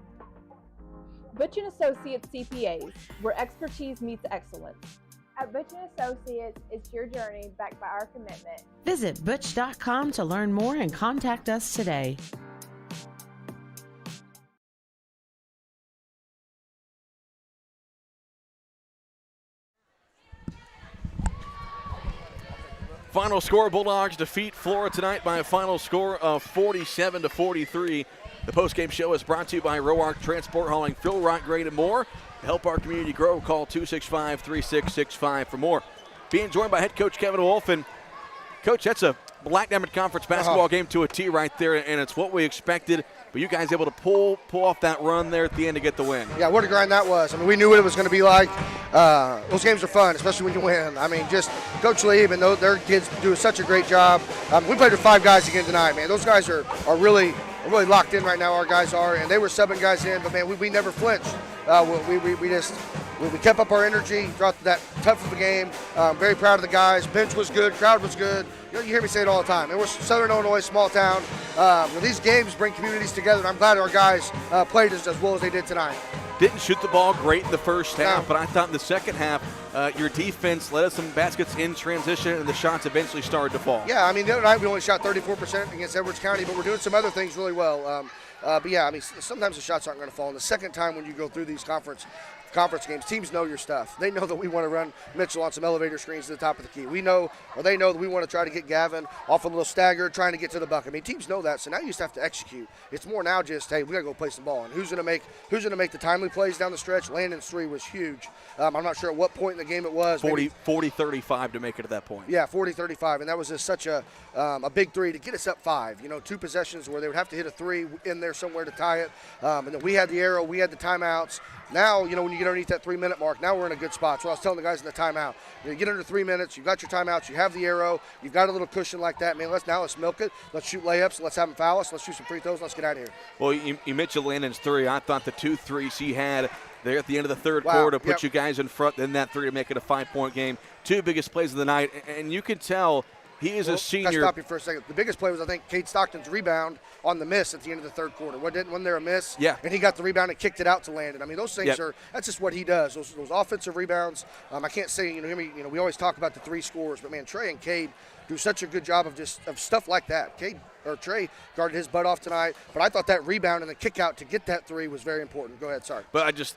Butch & Associates CPAs, where expertise meets excellence.
At Butch & Associates, it's your journey backed by our commitment.
Visit butch.com to learn more and contact us today.
Final score, Bulldogs defeat Flora tonight by a final score of 47-43. The postgame show is brought to you by Roark Transport, hauling fill, rock, grade, and more. To help our community grow, call 265-3665 for more. Being joined by head coach Kevin Wolf. And, Coach, that's a Black Diamond Conference basketball game to a T right there, and it's what we expected. But you guys able to pull off that run there at the end to get the win.
Yeah, what a grind that was. I mean, we knew what it was going to be like. Those games are fun, especially when you win. I mean, just Coach Lieb and their kids do such a great job. We played with 5 guys again tonight, man. Those guys are really locked in right now, our guys are, and they were subbing guys in, but, man, we never flinched. We kept up our energy throughout that tough of a game. Very proud of the guys. Bench was good. Crowd was good. You hear me say it all the time. It was Southern Illinois, small town. These games bring communities together, and I'm glad our guys played as well as they did tonight.
Didn't shoot the ball great in the first half, but I thought in the second half, your defense led us some baskets in transition, and the shots eventually started to fall.
Yeah, I mean, the other night we only shot 34% against Edwards County, but we're doing some other things really well. But, yeah, I mean, sometimes the shots aren't going to fall. And the second time when you go through these conference games, teams know your stuff. They know that we want to run Mitchell on some elevator screens to the top of the key. They know that we want to try to get Gavin off a little stagger, trying to get to the bucket. I mean, teams know that, so now you just have to execute. It's more now just, hey, we got to go play some ball. And who's going to make the timely plays down the stretch? Landon's 3 was huge. I'm not sure at what point in the game it was.
40-35 to make it at that point.
Yeah, 40-35, and that was just such a big 3 to get us up 5. 2 possessions where they would have to hit a 3 in there somewhere to tie it. And then we had the arrow, we had the timeouts. Now, when you get underneath that 3-minute mark, now we're in a good spot. So I was telling the guys in the timeout, you get under 3 minutes, you've got your timeouts, you have the arrow, you've got a little cushion like that. Man, let's milk it. Let's shoot layups. Let's have them foul us. Let's shoot some free throws. Let's get out of here.
Well, you mentioned Landon's 3. I thought the 2 threes he had there at the end of the third quarter to put you guys in front, then that 3 to make it a 5-point game. 2 biggest plays of the night, and you could tell he is a senior.
Can I stop you for a second? The biggest play was, I think, Cade Stockton's rebound on the miss at the end of the third quarter. Wasn't there a miss?
Yeah.
And he got the rebound and kicked it out to Landon. I mean, those things that's just what he does. Those offensive rebounds. I can't say, we always talk about the 3 scores, but, man, Trey and Cade do such a good job of stuff like that. Trey guarded his butt off tonight, but I thought that rebound and the kick out to get that 3 was very important. Go ahead, sorry.
But I just,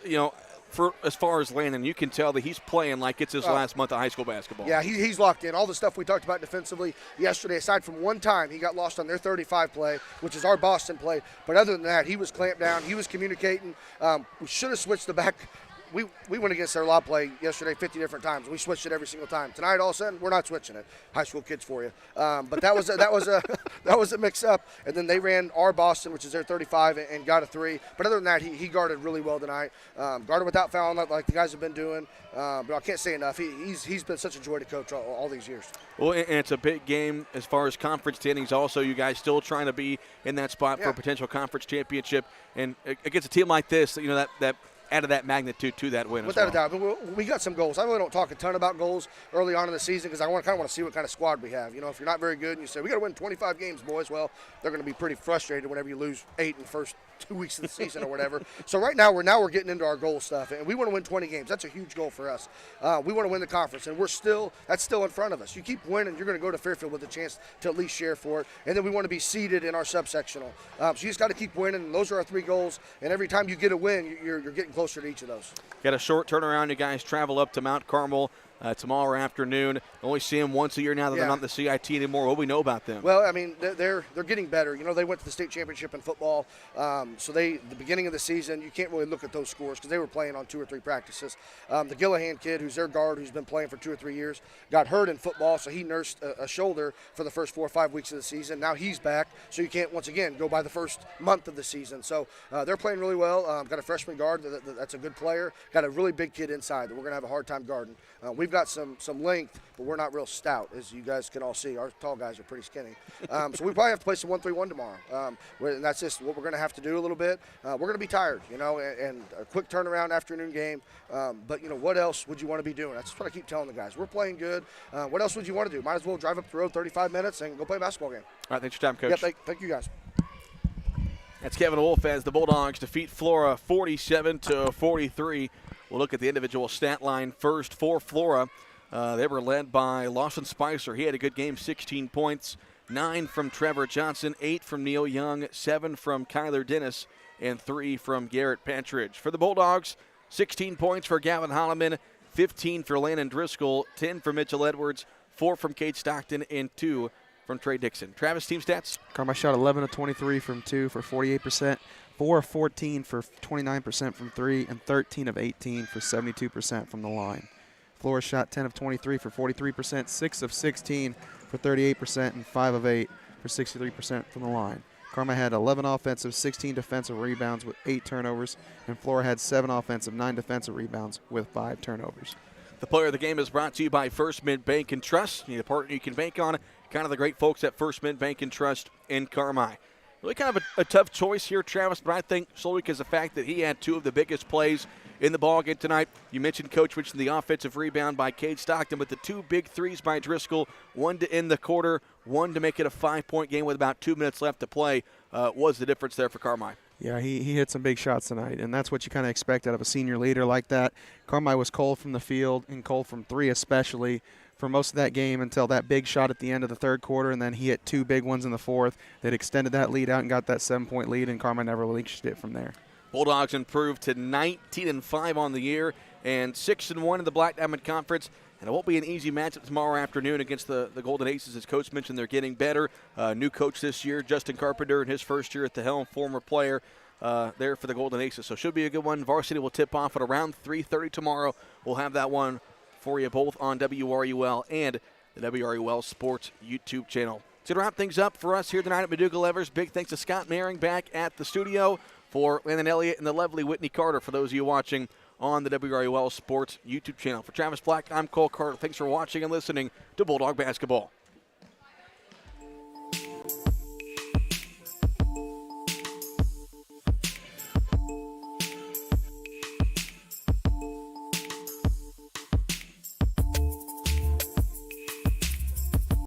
for as far as Landon, you can tell that he's playing like it's his last month of high school basketball.
Yeah, he's locked in. All the stuff we talked about defensively yesterday, aside from one time he got lost on their 35 play, which is our Boston play. But other than that, he was clamped down. He was communicating. We should have switched the back we went against their lob play yesterday 50 different times. We switched it every single time. Tonight, all of a sudden, we're not switching it. High school kids for you. But that was a mix-up. And then they ran our Boston, which is their 35, and got a 3. But other than that, he guarded really well tonight. Guarded without fouling like the guys have been doing. But I can't say enough. He's been such a joy to coach all these years.
Well, and it's a big game as far as conference standings. Also, you guys still trying to be in that spot for a potential conference championship. And against a team like this, that added that magnitude to that win.
Without a doubt. But we got some goals. I really don't talk a ton about goals early on in the season because I kind of want to see what kind of squad we have. If you're not very good and you say, we got to win 25 games, boys, well, they're going to be pretty frustrated whenever you lose 8 in the first 2 weeks of the season or whatever. So right now we're getting into our goal stuff, and we want to win 20 games. That's a huge goal for us. We want to win the conference, and that's still in front of us. You keep winning, you're going to go to Fairfield with a chance to at least share for it, and then we want to be seeded in our subsectional. So you just got to keep winning, and those are our 3 goals, and every time you get a win, you're getting closer to each of those.
Got a short turnaround. You guys travel up to Mount Carmel tomorrow afternoon. Only see them once a year now that they're not in the CIT anymore. What do we know about them?
Well, I mean, they're getting better. They went to the state championship in football. So the beginning of the season, you can't really look at those scores because they were playing on 2 or 3 practices. The Gillahan kid, who's their guard, who's been playing for 2 or 3 years, got hurt in football, so he nursed a shoulder for the first 4 or 5 weeks of the season. Now he's back, so you can't, once again, go by the first month of the season. So they're playing really well. Got a freshman guard that's a good player. Got a really big kid inside that we're going to have a hard time guarding. We've got some length, but we're not real stout, as you guys can all see. Our tall guys are pretty skinny. So we probably have to play some 1-3-1 tomorrow. And that's just what we're going to have to do a little bit. We're going to be tired, and a quick turnaround afternoon game. But, what else would you want to be doing? That's what I keep telling the guys. We're playing good. What else would you want to do? Might as well drive up the road 35 minutes and go play a basketball game.
All right, thanks for your time, Coach.
Yeah, thank you, guys.
That's Kevin Wolf as the Bulldogs defeat Flora 47-43. We'll look at the individual stat line first for Flora. They were led by Lawson Spicer. He had a good game, 16 points, 9 from Trevor Johnson, 8 from Neil Young, 7 from Kyler Dennis, and 3 from Garrett Patridge. For the Bulldogs, 16 points for Gavin Holloman, 15 for Landon Driscoll, 10 for Mitchell Edwards, 4 from Kate Stockton, and 2 from Trey Dixon. Travis, team stats?
Carmi shot 11 of 23 from 2 for 48%, 4 of 14 for 29% from 3, and 13 of 18 for 72% from the line. Flora shot 10 of 23 for 43%, 6 of 16 for 38%, and 5 of 8 for 63% from the line. Carmi had 11 offensive, 16 defensive rebounds with 8 turnovers, and Flora had 7 offensive, 9 defensive rebounds with 5 turnovers.
The player of the game is brought to you by First Mid Bank and Trust. The partner you can bank on, kind of the great folks at First Mid Bank and Trust in Carmi. Really kind of a tough choice here, Travis, but I think solely because of the fact that he had 2 of the biggest plays in the ballgame tonight. You mentioned Coach mentioned the offensive rebound by Cade Stockton, but the 2 big threes by Driscoll, 1 to end the quarter, 1 to make it a 5-point game with about 2 minutes left to play, was the difference there for Carmi.
Yeah, he hit some big shots tonight, and that's what you kind of expect out of a senior leader like that. Carmi was cold from the field and cold from 3 especially for most of that game until that big shot at the end of the third quarter, and then he hit 2 big ones in the fourth that extended that lead out and got that 7-point lead, and Carmi never relinquished it from there.
Bulldogs improved to 19-5 on the year and 6-1 in the Black Diamond Conference. And it won't be an easy matchup tomorrow afternoon against the Golden Aces. As Coach mentioned, they're getting better. New coach this year, Justin Carpenter, in his first year at the helm, former player there for the Golden Aces. So should be a good one. Varsity will tip off at around 3:30 tomorrow. We'll have that one for you both on WRUL and the WRUL Sports YouTube channel. So to wrap things up for us here tonight at McDougall-Evers, big thanks to Scott Maring back at the studio, for Landon Elliott and the lovely Whitney Carter, for those of you watching on the WRUL Sports YouTube channel. For Travis Black, I'm Cole Carter. Thanks for watching and listening to Bulldog Basketball.